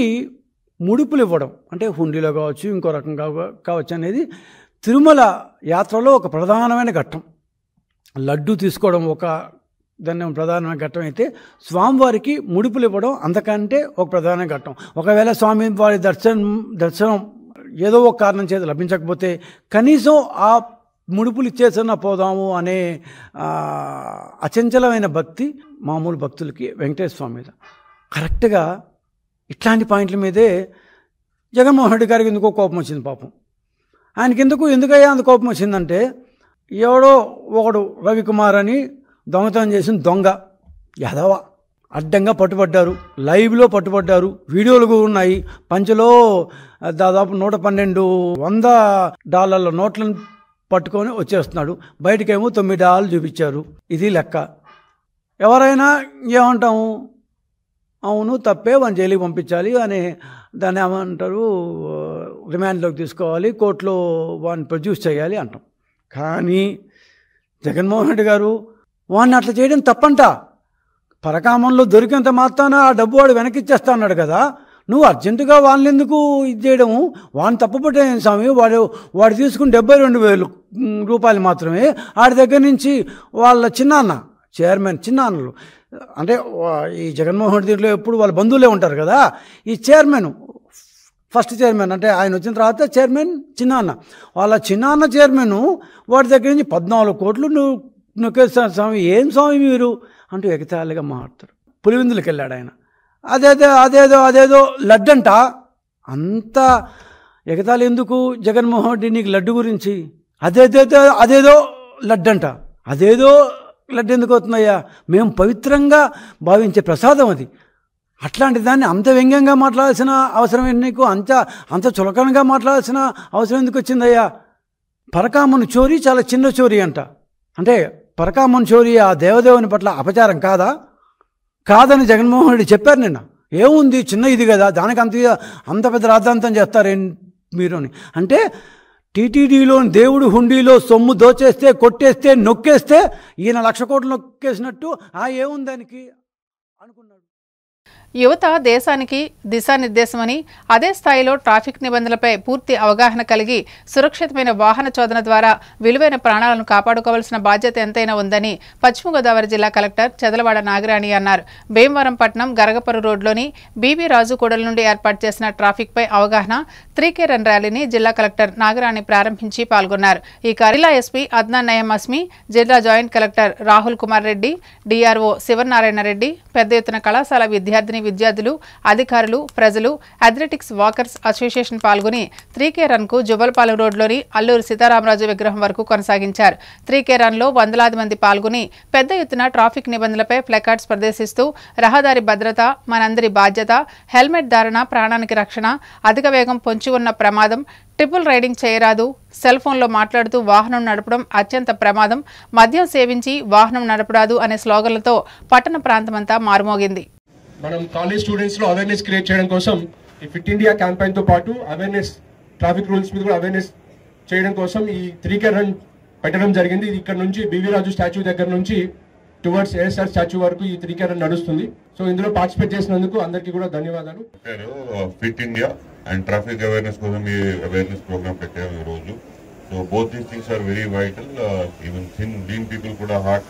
ముడుపులు ఇవ్వడం అంటే హుండీలో కావచ్చు, ఇంకో రకంగా కావచ్చు అనేది తిరుమల యాత్రలో ఒక ప్రధానమైన ఘట్టం. లడ్డు తీసుకోవడం ఒక దాన్ని ప్రధానమైన ఘట్టం అయితే స్వామివారికి ముడుపులు ఇవ్వడం అంతకంటే ఒక ప్రధాన ఘట్టం. ఒకవేళ స్వామి వారి దర్శనం ఏదో ఒక కారణం చేత లభించకపోతే కనీసం ఆ ముడుపులు ఇచ్చేసన్నా పోదాము అనే అచంచలమైన భక్తి మామూలు భక్తులకి వెంకటేశ్వర స్వామి మీద. కరెక్ట్గా ఇట్లాంటి పాయింట్ల మీదే జగన్మోహన్ రెడ్డి గారికి ఎందుకో కోపం వచ్చింది. పాపం ఆయనకి ఎందుకయ్యా అంత కోపం వచ్చిందంటే, ఎవడో ఒకడు రవికుమార్ అని దొంగతనం చేసిన దొంగ యాదవ అడ్డంగా పట్టుబడ్డారు, లైవ్లో పట్టుబడ్డారు, వీడియోలు కూడా ఉన్నాయి. పంచలో దాదాపు $100 నోట్లను పట్టుకొని వచ్చేస్తున్నాడు, బయటకేమో $9 చూపించారు. ఇది లెక్క. ఎవరైనా ఏమంటాము, అవును తప్పే, వాడిని జైలుకి పంపించాలి అని దాన్ని ఏమంటారు, రిమాండ్లోకి తీసుకోవాలి, కోర్టులో వాడిని ప్రొడ్యూస్ చేయాలి అంటాం. కానీ జగన్మోహన్ రెడ్డి గారు వాడిని అట్లా చేయడం తప్పంట. పరకామంలో దొరికినంత మాత్రాన ఆ డబ్బు వాడు వెనక్కి ఇచ్చేస్తా అన్నాడు కదా, నువ్వు అర్జెంటుగా వాళ్ళని ఎందుకు ఇది చేయడము? వాడిని తప్పుపట్టే స్వామి, వాడు తీసుకుని $72,000 మాత్రమే. ఆడి దగ్గర నుంచి వాళ్ళ చిన్నాన్న చైర్మన్, చిన్నాన్నలు అంటే ఈ జగన్మోహన్ రెడ్డి దీంట్లో ఎప్పుడు వాళ్ళ బంధువులే ఉంటారు కదా, ఈ చైర్మన్ ఫస్ట్ చైర్మన్ అంటే ఆయన వచ్చిన తర్వాత చైర్మన్ చిన్నాన్న, వాళ్ళ చిన్నాన్న చైర్మన్ వాడి దగ్గర నుంచి 14 కోట్లు నువ్వు నొక్కేస్తాను స్వామి, ఏం స్వామి మీరు అంటూ ఎగతాళిగా మాట్లాడతారు. పులివెందులకు వెళ్ళాడు ఆయన, అదేదో లడ్డంట. అంత ఎగతాళి ఎందుకు జగన్మోహన్ రెడ్డి నీకు లడ్డు గురించి? అదేదో లడ్డంట, అదేదో లడ్డు ఎందుకు అవుతున్నాయా? మేము పవిత్రంగా భావించే ప్రసాదం అది. అట్లాంటి దాన్ని అంత వ్యంగ్యంగా మాట్లాడాల్సిన అవసరం ఏంటి నీకు? అంత చులకనగా మాట్లాడాల్సిన అవసరం ఎందుకు వచ్చిందయ్యా? పరకామను చోరీ చాలా చిన్న చోరీ అంట. అంటే పరకామన్ చోరీ ఆ దేవదేవుని పట్ల అపచారం కాదని జగన్మోహన్ రెడ్డి చెప్పారు నిన్న. ఏముంది, చిన్న ఇది కదా, దానికి అంత పెద్ద రాద్ధాంతం చేస్తారేం మీరు అని. అంటే టీటీడీలో దేవుడు హుండీలో సొమ్ము దోచేస్తే, కొట్టేస్తే, నొక్కేస్తే ఈయన 1,00,000 కోట్లు నొక్కేసినట్టు ఏముందానికి అనుకున్నాడు. యువత దేశానికి దిశానిర్దేశమని, అదే స్థాయిలో ట్రాఫిక్ నిబంధనలపై పూర్తి అవగాహన కలిగి సురక్షితమైన వాహన చోదన ద్వారా విలువైన ప్రాణాలను కాపాడుకోవాల్సిన బాధ్యత ఎంతైనా ఉందని పశ్చిమ గోదావరి జిల్లా కలెక్టర్ చెదలవాడ నాగరాణి అన్నారు. భీమవరం పట్నం గరగపరు రోడ్లోని బీబీ రాజు కూడలి నుండి ఏర్పాటు చేసిన ట్రాఫిక్పై అవగాహన 3K రన్ ర్యాలీని జిల్లా కలెక్టర్ నాగరాణి ప్రారంభించి పాల్గొన్నారు. ఈ జిల్లా ఎస్పీ అద్నాన్ నయం అస్మి, జిల్లా joint collector Rahul Kumar Reddy, DRO Sivanarayana Reddy, పెద్ద ఎత్తున కళాశాల విద్యార్థులు, అధికారులు, ప్రజలు, అథ్లెటిక్స్ వాకర్స్ అసోసియేషన్ పాల్గొని 3K రన్కు జువ్వలపాలెం రోడ్లోని అల్లూరి సీతారామరాజు విగ్రహం వరకు కొనసాగించారు. 3K రన్లో వందలాది మంది పాల్గొని పెద్ద ఎత్తున ట్రాఫిక్ నిబంధనలపై ప్లకార్డ్స్ ప్రదర్శిస్తూ రహదారి భద్రత మనందరి బాధ్యత, హెల్మెట్ ధారణ ప్రాణానికి రక్షణ, అధిక వేగం పొంచి ఉన్న ప్రమాదం, ట్రిపుల్ రైడింగ్ చేయరాదు, సెల్ ఫోన్లో మాట్లాడుతూ వాహనం నడపడం అత్యంత ప్రమాదం, మద్యం సేవించి వాహనం నడపరాదు అనే స్లోగన్లతో పట్టణ ప్రాంతమంతా మారుమోగింది. మనం కాలేజ్ స్టూడెంట్స్ లో అవేర్నెస్ క్రియేట్ చేయడం కోసం ఈ ఫిట్ ఇండియా క్యాంపెయిన్ తో పాటు అవేర్నెస్ ట్రాఫిక్ రూల్స్ మీద కూడా అవేర్నెస్ చేయడం కోసం ఈ 3K రన్ పెట్టడం జరిగింది. ఇక్కడ నుంచి బీవీ రాజు స్టాచ్యూ దగ్గర నుంచి టువర్డ్స్ ఏఎస్ఆర్ స్టాచ్యూ వరకు ఈ 3K రన్ నడుస్తుంది. సో ఇందులో పార్టిసిపేట్ చేసినందుకు అందరికీ కూడా ధన్యవాదాలు. Fit India and traffic awareness కోసం ఈ అవేర్నెస్ ప్రోగ్రామ్ పెట్టాము ఈ రోజు. So both these things are very vital. Even lean people కూడా హార్ట్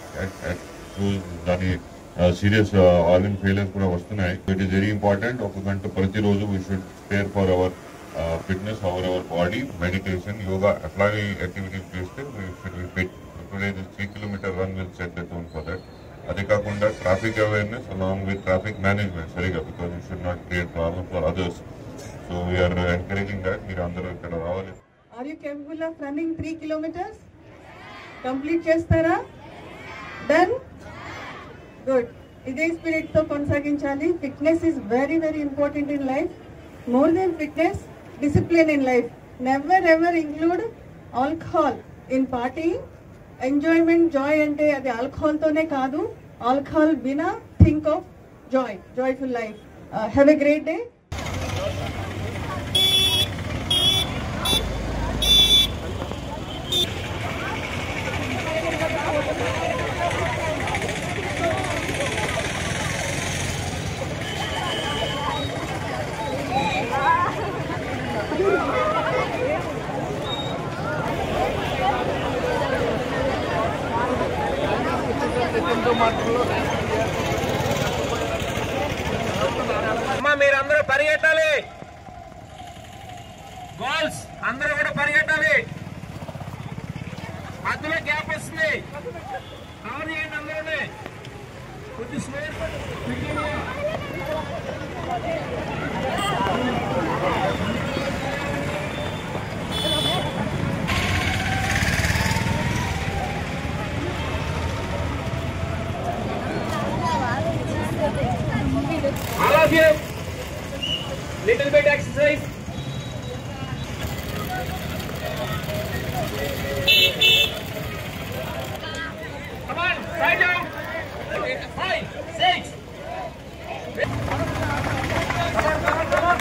దాని సీరియస్ ఆర్గన్ ఫెయిలియర్స్ కూడా వస్తున్నాయి. It is very important. 1 గంట ప్రతిరోజు we should spare for our fitness, our body, meditation, yoga అట్లాగే యాక్టివిటీస్ చేస్తే 3 kilometre run will set the tone for that. అదే కాకుండా traffic awareness along with traffic management సరిగా, because you should not create problem for others. So we are encouraging that. మీరు అందరూ ఇక్కడ రావాలి. Are you capable of running 3 kilometers? Complete చేస్తారా? Done? Good. ఇదే spirit తో కొనసాగించాలి. Fitness is very very important in life. More than fitness, discipline in life. Never ever include alcohol in party. Enjoyment, joy అంటే అది alcohol తోనే కాదు. Alcohol బినా think of joy, joyful life. Have a great day. మీరందరూ పరిగెట్టాలి. Goals అందరూ కూడా పరిగెట్టాలి. మధ్యలో గ్యాప్ వస్తుంది. కవర్ చేయండి అందరూ. కొద్ది slower all of you, little bit exercise. Come on, side down. 5, 6. Come on.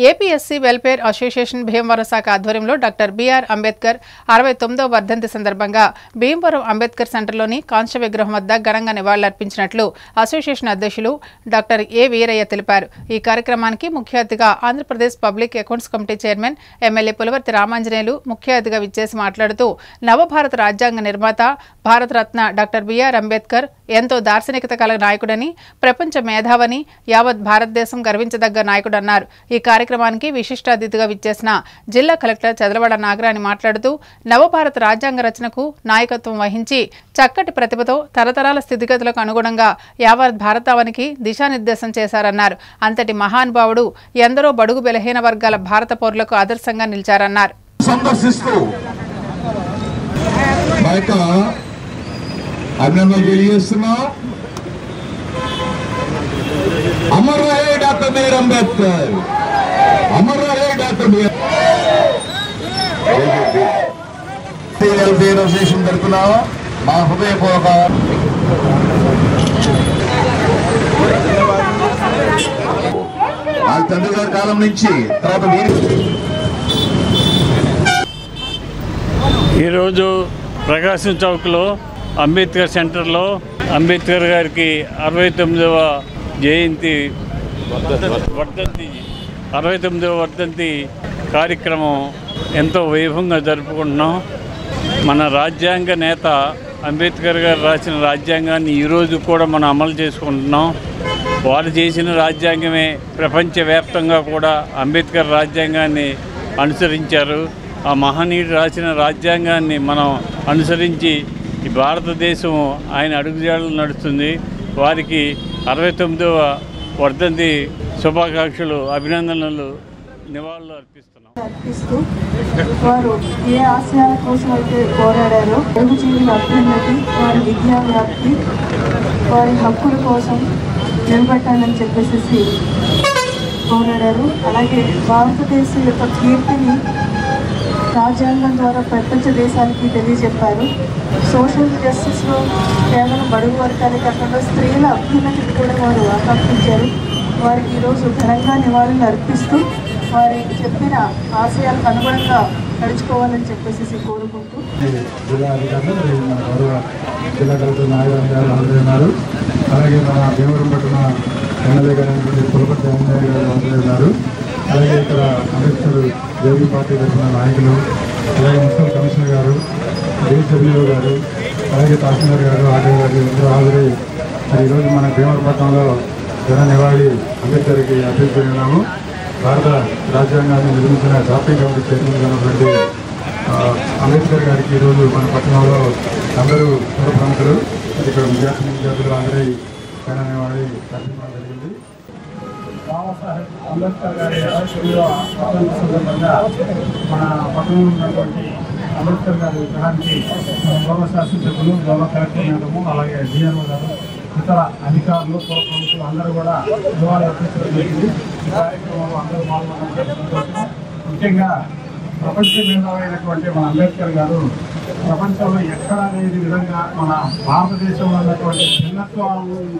APSC welfare association Bhimavaram శాఖ ఆధ్వర్యంలో డాక్టర్ బిఆర్ అంబేద్కర్ 69వ వర్ధంతి సందర్భంగా భీమవరం అంబేద్కర్ సెంటర్లోని కాంస్య విగ్రహం వద్ద ఘనంగా నివాళులర్పించినట్లు అసోసియేషన్ అధ్యక్షులు డాక్టర్ ఏ వీరయ్య తెలిపారు. ఈ కార్యక్రమానికి ముఖ్య అతిథిగా Andhra Pradesh public accounts committee chairman MLA Pulavarthi Ramanjaneyulu ముఖ్య అతిథిగా విచ్చేసి మాట్లాడుతూ నవభారత రాజ్యాంగ నిర్మాత భారతరత్న డాక్టర్ బిఆర్ అంబేద్కర్ ఎంతో దార్శనికత కల నాయకుడని, ప్రపంచ మేధావని, యావత్ భారతదేశం గర్వించదగ్గ నాయకుడన్నారు. ఈ కార్యక్రమానికి విశిష్ట అతిథిగా విచ్చేసిన జిల్లా కలెక్టర్ చెదలవాడ నాగరాణి మాట్లాడుతూ నవభారత రాజ్యాంగ రచనకు నాయకత్వం వహించి చక్కటి ప్రతిభతో తరతరాల స్థితిగతులకు అనుగుణంగా యావత్ భారతావనికి దిశానిర్దేశం చేశారన్నారు. అంతటి మహానుభావుడు ఎందరో బడుగు బలహీన వర్గాల భారత పౌరులకు ఆదర్శంగా నిలిచారన్నారు. అభినందనలు తెలియజేస్తున్నాం. అమర్ రహే డాక్టర్ బిఆర్ అంబేద్కర్. అమర్ రహే డాక్టర్ బిఆర్ అసోసియేషన్ తరఫున మా హృదయపూర్వక వాళ్ళ తండ్రి గారి కాలం నుంచి తర్వాత ఈరోజు ప్రకాశం చౌక్లో అంబేద్కర్ సెంటర్లో అంబేద్కర్ గారికి 69వ జయంతి 69వ వర్ధంతి కార్యక్రమం ఎంతో వైభవంగా జరుపుకుంటున్నాం. మన రాజ్యాంగ నేత అంబేద్కర్ గారు రాసిన రాజ్యాంగాన్ని ఈరోజు కూడా మనం అమలు చేసుకుంటున్నాం. వారు చేసిన రాజ్యాంగమే ప్రపంచవ్యాప్తంగా కూడా అంబేద్కర్ రాజ్యాంగాన్ని అనుసరించారు. ఆ మహనీయుడు రాసిన రాజ్యాంగాన్ని మనం అనుసరించి ఈ భారతదేశం ఆయన అడుగుజాడలు నడుస్తుంది. వారికి 69వ వర్ధంతి శుభాకాంక్షలు, అభినందనలు, నివాళులు అర్పిస్తూ వారు ఏ ఆశయాల కోసం అయితే పోరాడారో తెలుగుజీవుల అభ్యున్నతి, వారి విద్యా వ్యాప్తి, వారి హక్కుల కోసం నిలబెట్టాలని చెప్పేసి పోరాడారు. అలాగే భారతదేశం యొక్క కీర్తిని రాజ్యాంగం ద్వారా ప్రపంచ దేశానికి తెలియజెప్పారు. సోషల్ జస్టిస్లో కేవలం బడుగు వర్గాలే కాకుండా స్త్రీల అభ్యున్నతికి కూడా వారు ఆకాంక్షించారు. వారికి ఈరోజు ఘనంగా నివాళులు అర్పిస్తూ వారి చెప్పిన ఆశయాలకు అనుగుణంగా నడుచుకోవాలని చెప్పేసి కోరుకుంటూ జిల్లా అధికారులు మన గౌరవ జిల్లా కలెక్టర్ నాగరాజు గారు హాజరైనారు. అలాగే మన భీమవరం పట్టణ ఎమ్మెల్యే గారు పులపతి అంజయ్య గారు హాజరైనారు. అలాగే ఇక్కడ అంబేద్కర్ జేబీ పార్టీ తరఫున నాయకులు, అలాగే మున్సిపల్ కమిషనర్ గారు, డిఎస్డబ్ల్యూ గారు, అలాగే తహసీల్దార్ గారు, ఆర్డీ గారు అందరూ హాజరై మరి ఈరోజు మన భీమవరం పట్టణంలో జన నివాళి అంబేద్కర్కి అర్పించుకున్నాము. భారత రాజ్యాంగాన్ని నిర్మించిన డ్రాఫ్టింగ్ కమిటీ చైర్మన్ ఉన్నటువంటి అంబేద్కర్ గారికి ఈరోజు మన పట్టణంలో అందరూ పూర్వ ప్రముఖులు, ఇక్కడ విద్యార్థులు అందరూ జన నివాళి అర్పించడం జరిగింది. బాబాసాహెబ్ అంబేద్కర్ గారి 69వ స్వాతంత్ర సందర్భంగా మన పట్టణంలో ఉన్నటువంటి అంబేద్కర్ గారి విగ్రహానికి గౌరవ శాసనసభ్యులు, గౌరవ కలెక్టర్ మేడము, అలాగే డిఆర్ఓ గారు, ఇతర అధికారులు, పూర్వ ప్రముఖులు అందరూ కూడా నివాళులు అర్పించడం జరిగింది. ఈ కార్యక్రమంలో అందరూ పాల్గొనడం ముఖ్యంగా ప్రపంచ మేధావైనటువంటి మన అంబేద్కర్ గారు ప్రపంచంలో ఎక్కడా లేని విధంగా మన భారతదేశంలో ఉన్నటువంటి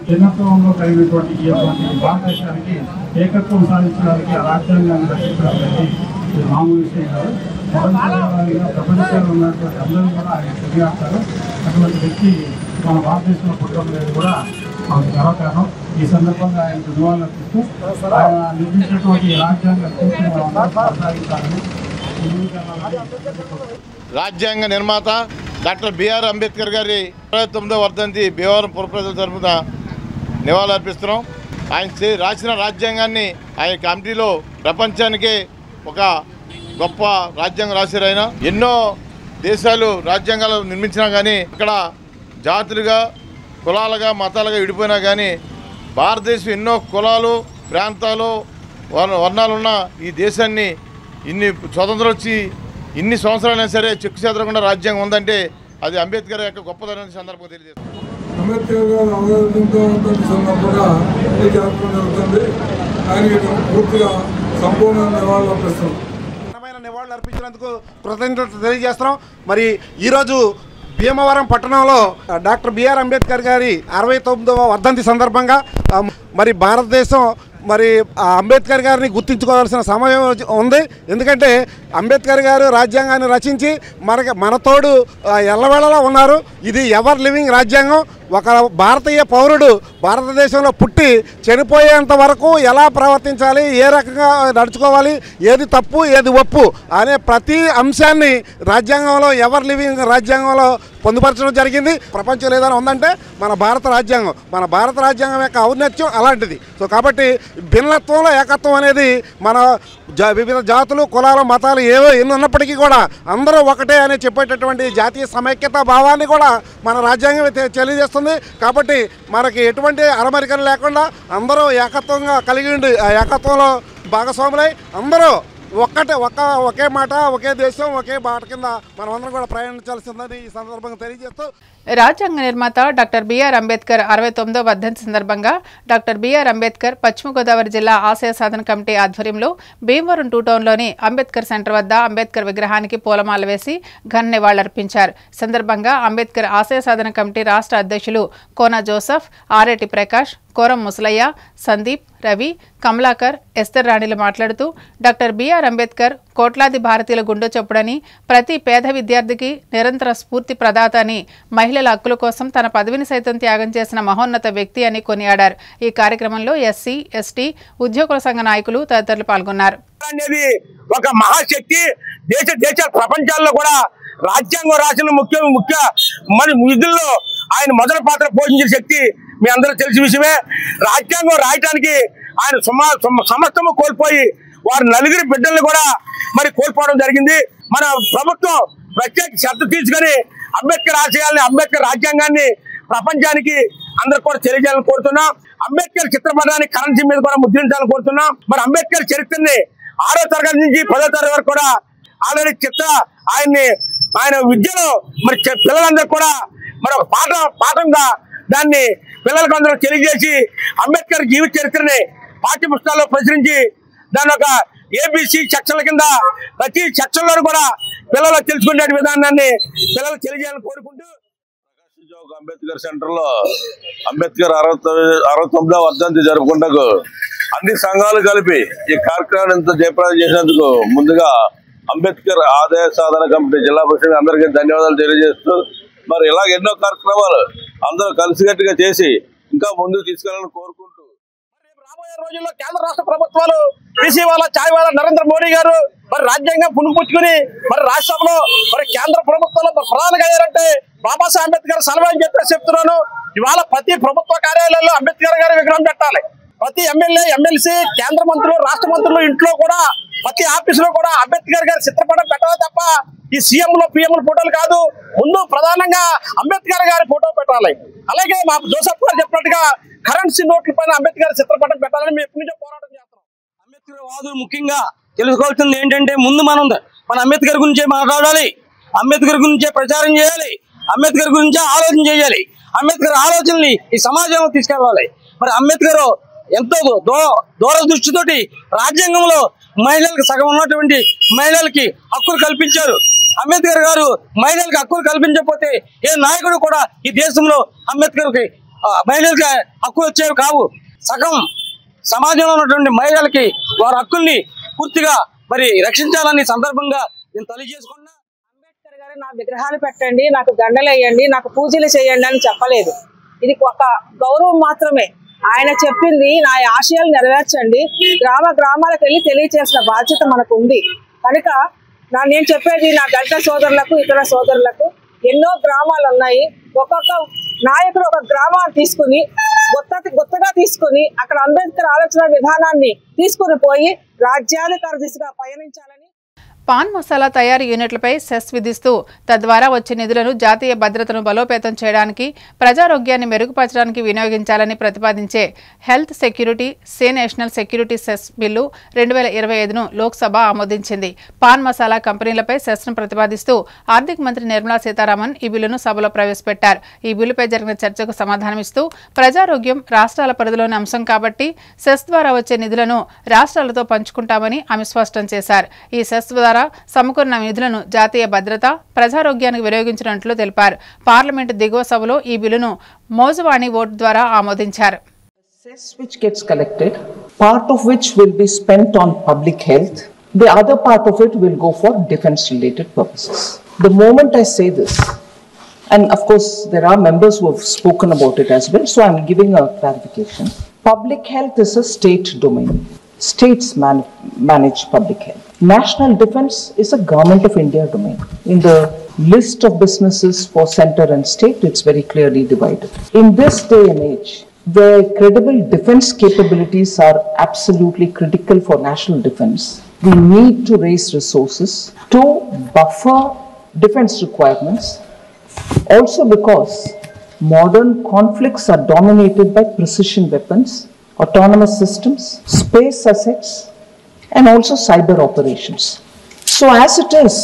భిన్నత్వంలో కలిగినటువంటి ఈ భారతదేశానికి ఏకత్వం సాధించడానికి ఆ రాజ్యాంగాన్ని రక్షించడానికి మామూలు విషయం కాదు. ప్రపంచంలో ఉన్నటువంటి అందరూ కూడా ఆయన తెలియజేస్తారు. అటువంటి వ్యక్తి మన భారతదేశంలో పుట్టడం అనేది కూడా మనకు గర్వకారణం. ఈ సందర్భంగా ఆయనకు నివాళులు అర్పిస్తూ ఆయన నిర్మించినటువంటి రాజ్యాంగ స్ఫూర్తిని కొనసాగించాలని రాజ్యాంగ నిర్మాత డాక్టర్ బిఆర్ అంబేద్కర్ గారి 69వ వర్ధంతి భీమవరం పుర ప్రజల తరఫున నివాళులు అర్పిస్తున్నాం. ఆయన రాసిన రాజ్యాంగాన్ని ఆయన కమిటీలో ప్రపంచానికే ఒక గొప్ప రాజ్యాంగం రాశారు. ఆయన ఎన్నో దేశాలు రాజ్యాంగాలు నిర్మించినా కానీ ఇక్కడ జాతులుగా, కులాలుగా, మతాలుగా విడిపోయినా కానీ భారతదేశం ఎన్నో కులాలు, ప్రాంతాలు, వర్ణాలున్న ఈ దేశాన్ని ఇన్ని స్వతంత్రం వచ్చి ఇన్ని సంవత్సరాలైనా సరే చెక్కు చెదరకుండా రాజ్యాంగం ఉందంటే అది అంబేద్కర్ యొక్క గొప్పదనం సందర్భంగా తెలియజేస్తుంది. అంబేద్కర్ గారు అవగాహనతో సందర్భంగా ఈ కార్యక్రమం జరుగుతుంది. ఆయనకి పూర్తిగా సంపూర్ణ నివాళులు అర్పిస్తున్నాం. నివాళులు అర్పించినందుకు కృతజ్ఞతలు తెలియజేస్తున్నాం. మరి ఈరోజు భీమవరం పట్టణంలో డాక్టర్ బిఆర్ అంబేద్కర్ గారి 69వ వర్ధంతి సందర్భంగా మరి భారతదేశం మరి అంబేద్కర్ గారిని గుర్తించుకోవాల్సిన సమయం ఉంది. ఎందుకంటే అంబేద్కర్ గారు రాజ్యాంగాన్ని రచించి మన తోడు ఎల్లవేళలా ఉన్నారు. ఇది ఎవర్ లివింగ్ రాజ్యాంగం. ఒక భారతీయ పౌరుడు భారతదేశంలో పుట్టి చనిపోయేంత వరకు ఎలా ప్రవర్తించాలి, ఏ రకంగా నడుచుకోవాలి, ఏది తప్పు ఏది ఒప్పు అనే ప్రతి అంశాన్ని రాజ్యాంగంలో ఎవర్ లివింగ్ రాజ్యాంగంలో పొందుపరచడం జరిగింది. ప్రపంచంలో ఏదైనా ఉందంటే మన భారత రాజ్యాంగం. మన భారత రాజ్యాంగం యొక్క ఔన్నత్యం అలాంటిది. సో కాబట్టి భిన్నత్వంలో ఏకత్వం అనేది మన వివిధ జాతులు, కులాలు, మతాలు ఏవో ఎన్ని ఉన్నప్పటికీ కూడా అందరూ ఒకటే అని చెప్పేటటువంటి జాతీయ సమైక్యత భావాన్ని కూడా మన రాజ్యాంగం తెలియజేస్తుంది. కాబట్టి మనకి ఎటువంటి అరమరికలు లేకుండా అందరూ ఏకత్వంగా కలిగి ఉండి ఆ ఏకత్వంలో భాగస్వాములై అందరూ ఒకే మాట ఒకే దేశం ఒకే బాట కింద మనమందరం కూడా ప్రయాణించాల్సిందని ఈ సందర్భంగా తెలియజేస్తూ రాజ్యాంగ నిర్మాత డాక్టర్ బిఆర్ అంబేద్కర్ 69వ వర్ధంతి సందర్భంగా డాక్టర్ బిఆర్ అంబేద్కర్ పశ్చిమ గోదావరి జిల్లా ఆశయ సాధన కమిటీ ఆధ్వర్యంలో భీమవరం 2 టౌన్లోని అంబేద్కర్ సెంటర్ వద్ద అంబేద్కర్ విగ్రహానికి పూలమాల వేసి ఘన నివాళులర్పించారు. సందర్భంగా అంబేద్కర్ ఆశయ సాధన కమిటీ రాష్ట్ర అధ్యక్షులు కోన జోసెఫ్, ఆరేటి ప్రకాష్, కోరం ముసలయ్య, సందీప్, రవి, కమలాకర్, ఎస్తర్ రాణిలు మాట్లాడుతూ డాక్టర్ బిఆర్ అంబేద్కర్ కోట్లాది భారతీయుల గుండె చప్పుడని, ప్రతి పేద విద్యార్థికి నిరంతర స్ఫూర్తి ప్రదాత అని, మహిళల హక్కుల కోసం తన పదవిని సైతం త్యాగం చేసిన మహోన్నత వ్యక్తి అని కొనియాడారు. ఈ కార్యక్రమంలో ఎస్సీ, ఎస్టీ, ఉద్యోగుల సంఘ నాయకులు తదితరులు పాల్గొన్నారు. అనేది ఒక మహాశక్తి. దేశ ప్రపంచాల్లో కూడా రాజ్యాంగం రాసిన ముఖ్య మన విధుల్లో ఆయన మొదటి పాత్ర పోషించిన శక్తి మీ అందరూ తెలిసిన విషయమే. రాజ్యాంగం రాయటానికి ఆయన సమస్తము కోల్పోయి వారి నలుగురి బిడ్డల్ని కూడా మరి కోల్పోవడం జరిగింది. మన ప్రభుత్వం ప్రత్యేక శ్రద్ధ తీసుకొని అంబేద్కర్ ఆశయాల్ని, అంబేద్కర్ రాజ్యాంగాన్ని ప్రపంచానికి అందరూ కూడా తెలియజేయాలని కోరుతున్నాం. అంబేద్కర్ చిత్రపటాన్ని కరెన్సీ మీద కూడా ముద్రించాలని కోరుతున్నాం. మరి అంబేద్కర్ చరిత్రని 6వ తరగతి నుంచి 10వ తరగతి వరకు కూడా ఆల్రెడీ ఆయన విద్యలో మరి పిల్లలందరూ కూడా మరి ఒక పాఠంగా దాన్ని పిల్లలకు అందరూ తెలియజేసి అంబేద్కర్ జీవిత చరిత్రని పాఠ్య పుస్తకాల్లో ప్రచురించి దాని ఒక ఏబిసి సెక్షన్ల కింద ప్రతి సెక్షన్లో కూడా పిల్లలు తెలుసుకునే విధానాన్ని పిల్లలు తెలియజేయాలని కోరుకుంటూ అంబేద్కర్ సెంటర్ లో అంబేద్కర్ 69వ వర్ధంతి జరుపుకుంటూ అన్ని సంఘాలు కలిపి ఈ కార్యక్రమాన్ని ఇంత జయప్రదం చేసినందుకు ముందుగా అంబేద్కర్ ఆదాయ సాధన కమిటీ జిల్లా పరిషత్ అందరికీ ధన్యవాదాలు తెలియజేస్తూ మరి ఇలాగ ఎన్నో కార్యక్రమాలు అందరూ కలిసికట్టుగా చేసి ఇంకా ముందుకు తీసుకెళ్లాలని కోరుకుంటూ రాబోయే రోజుల్లో కేంద్ర రాష్ట్ర ప్రభుత్వాలు బీసీ వాళ్ళ చాయ్ వాళ్ళ నరేంద్ర మోడీ గారు మరి రాజ్యాంగం పుణుకుపుచ్చుకుని మరి రాష్ట్రంలో మరి కేంద్ర ప్రభుత్వంలో ప్రధానంగా అయ్యారంటే బాబాసాహెబ్ అంబేద్కర్ సలహా అని చెప్తున్నాను. ఇవాళ ప్రతి ప్రభుత్వ కార్యాలయాల్లో అంబేద్కర్ గారి విగ్రహం పెట్టాలి. ప్రతి ఎమ్మెల్యే, ఎమ్మెల్సీ, కేంద్ర మంత్రులు, రాష్ట్ర మంత్రులు ఇంట్లో కూడా ప్రతి ఆఫీసులో కూడా అంబేద్కర్ గారి చిత్రపటం పెట్టాలి తప్ప ఈ సీఎంలు పిఎంల ఫోటోలు కాదు. ముందు ప్రధానంగా అంబేద్కర్ గారి ఫోటో పెట్టాలి. అలాగే మా జోసెఫ్ గారు చెప్పినట్టుగా కరెన్సీ నోట్ల పైన అంబేద్కర్ చిత్రపటం పెట్టాలని మేము ఎప్పటి నుంచో పోరాటం చేస్తాం. అంబేద్కర్ వాదులు ముఖ్యంగా తెలుసుకోవాల్సింది ఏంటంటే ముందు మన అంబేద్కర్ గురించే మాట్లాడాలి, అంబేద్కర్ గురించే ప్రచారం చేయాలి, అంబేద్కర్ గురించే ఆలోచన చేయాలి, అంబేద్కర్ ఆలోచనని ఈ సమాజంలో తీసుకెళ్ళాలి. మరి అంబేద్కర్ ఎంతో దూరదృష్టితోటి రాజ్యాంగంలో మహిళలకు సగం ఉన్నటువంటి మహిళలకి హక్కులు కల్పించారు. అంబేద్కర్ గారు మహిళలకు హక్కులు కల్పించకపోతే ఏ నాయకుడు కూడా ఈ దేశంలో అంబేద్కర్కి మహిళలకి హక్కులు వచ్చేవి కావు. సగం సమాజంలో ఉన్నటువంటి మహిళలకి వారి హక్కుల్ని పూర్తిగా మరి రక్షించాలని సందర్భంగా నేను తెలియజేసుకున్నా. అంబేద్కర్ గారు నా విగ్రహాలు పెట్టండి, నాకు దండలు వేయండి, నాకు పూజలు చేయండి అని చెప్పలేదు. ఇది ఒక గౌరవం మాత్రమే. ఆయన చెప్పింది నా ఆశయాలు నెరవేర్చండి, గ్రామాలకు వెళ్ళి తెలియచేసిన బాధ్యత మనకు ఉంది. కనుక నేను చెప్పేది నా దళిత సోదరులకు, ఇతర సోదరులకు, ఎన్నో గ్రామాలు ఉన్నాయి. ఒక్కొక్క నాయకుడు ఒక గ్రామాన్ని తీసుకుని గుత్తగా తీసుకుని అక్కడ అంబేద్కర్ ఆలోచన విధానాన్ని తీసుకుని పోయి రాజ్యాధికార దిశగా పయనించాలని. పాన్ మసాలా తయారీ యూనిట్లపై సెస్ విధిస్తూ తద్వారా వచ్చే నిధులను జాతీయ భద్రతను బలోపేతం చేయడానికి, ప్రజారోగ్యాన్ని మెరుగుపరచడానికి వినియోగించాలని ప్రతిపాదించే health security national security cess bill 2025ను లోక్సభ ఆమోదించింది. పాన్ మసాలా కంపెనీలపై సెస్ను ప్రతిపాదిస్తూ ఆర్థిక మంత్రి నిర్మలా సీతారామన్ ఈ బిల్లును సభలో ప్రవేశపెట్టారు. ఈ బిల్లుపై జరిగిన చర్చకు సమాధానమిస్తూ ప్రజారోగ్యం రాష్ట్రాల పరిధిలోని అంశం కాబట్టి సెస్ ద్వారా వచ్చే నిధులను రాష్ట్రాలతో పంచుకుంటామని ఆమె స్పష్టం చేశారు. ఈ సెస్ ద్వారా సమకూరిన నిధులను జాతీయ భద్రత, ప్రజారోగ్యానికి వినియోగించినట్లు తెలిపారు. పార్లమెంటు దిగువ సభలో ఈ బిల్లును మోజువాణి ఓటు ద్వారా ఆమోదించారు. Cess which gets collected, part of which will be spent on public health, the other part of it will go for defense related purposes. The moment I say this, and of course there are members who have spoken about it as well, so I'm giving a clarification. Public health is a state domain. States manage public health. National defense is a government of India domain. In the list of businesses for center and state, it's very clearly divided. In this day and age, where credible defense capabilities are absolutely critical for national defense, we need to raise resources to buffer defense requirements. Also because modern conflicts are dominated by precision weapons, autonomous systems, space assets, and also cyber operations. So as it is,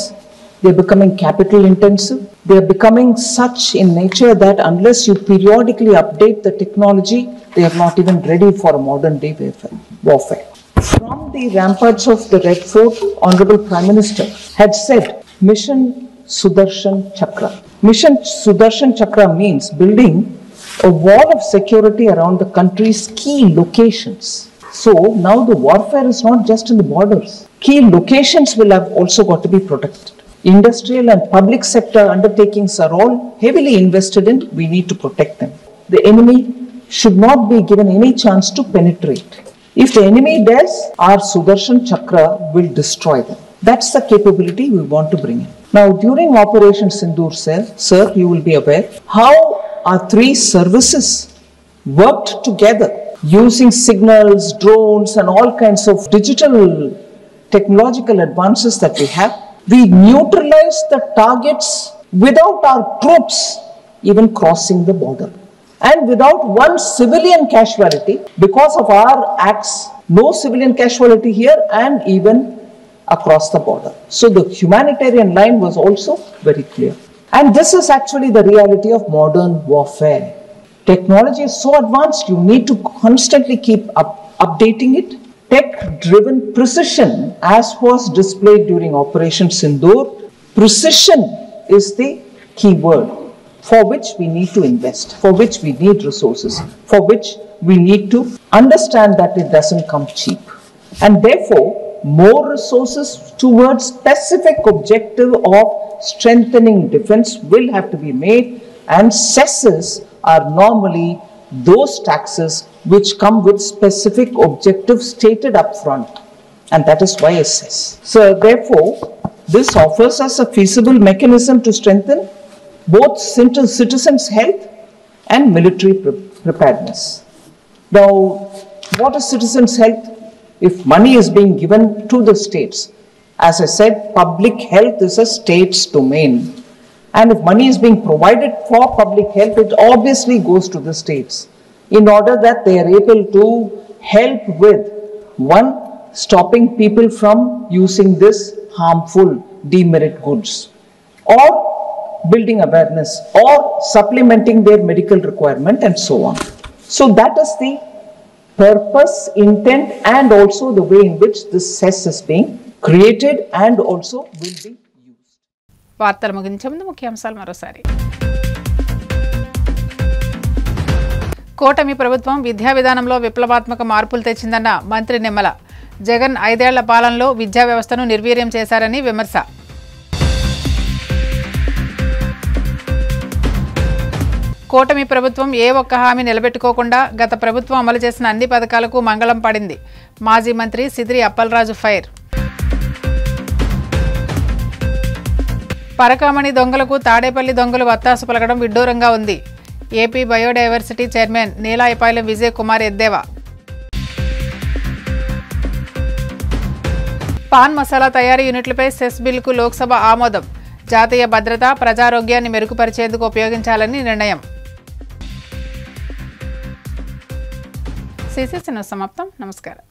they are becoming capital intensive. They are becoming such in nature that unless you periodically update the technology, they are not even ready for a modern day warfare. From the ramparts of the Red Fort, Honorable Prime Minister had said, Mission Sudarshan Chakra. Mission Sudarshan Chakra means building a wall of security around the country's key locations. So now the warfare is not just in the borders. Key locations will have also got to be protected. Industrial and public sector undertakings are all heavily invested in. We need to protect them. The enemy should not be given any chance to penetrate. If the enemy does, our Sudarshan Chakra will destroy them. That's the capability we want to bring in. Now, during Operation Sindoor, sir, you will be aware how our three services worked together using signals, drones, and all kinds of digital technological advances that we have. We neutralized the targets without our troops even crossing the border. And without one civilian casualty, because of our acts, no civilian casualty here and even across the border. So the humanitarian line was also very clear. And this is actually the reality of modern warfare. Technology is so advanced, you need to constantly keep updating it. Tech-driven precision, as was displayed during Operation Sindoor, precision is the key word for which we need to invest, for which we need resources, for which we need to understand that it doesn't come cheap. And therefore, more resources towards specific objective of strengthening defense will have to be made, and cesses are normally those taxes which come with specific objectives stated up front, and that is why it says. So therefore, this offers us a feasible mechanism to strengthen both citizens' health and military preparedness. Now, what is citizens' health? If money is being given to the states, as I said, public health is a state's domain. And if money is being provided for public health, it obviously goes to the states in order that they are able to help with, one, stopping people from using this harmful demerit goods, or building awareness, or supplementing their medical requirement, and so on. So that is the purpose, intent, and also the way in which this cess is being created and also will be. వార్తలు ముగించే ముందు ముఖ్యాంశాలు మరోసారి. కూటమి ప్రభుత్వం విద్యా విధానంలో విప్లవాత్మక మార్పులు తెచ్చిందన్న మంత్రి నిమ్మల. జగన్ 5 ఏళ్ల పాలనలో విద్యా వ్యవస్థను నిర్వీర్యం చేశారని విమర్శ. కూటమి ప్రభుత్వం ఏ ఒక్క హామీ నిలబెట్టుకోకుండా గత ప్రభుత్వం అమలు చేసిన అన్ని పథకాలకు మంగళం పడింది. మాజీ మంత్రి సిద్రి అప్పలరాజు ఫైర్. పరకామణి దొంగలకు తాడేపల్లి దొంగలు వత్తాసు పలకడం విడ్డూరంగా ఉంది. AP biodiversity chairman Neelayapalem Vijay Kumar ఎద్దేవా. పాన్ మసాలా తయారీ యూనిట్లపై సెస్ బిల్లుకు లోక్సభ ఆమోదం. జాతీయ భద్రత, ప్రజారోగ్యాన్ని మెరుగుపరిచేందుకు ఉపయోగించాలని నిర్ణయం. సిసిసి న్యూస్ సమాప్తం. నమస్కారం.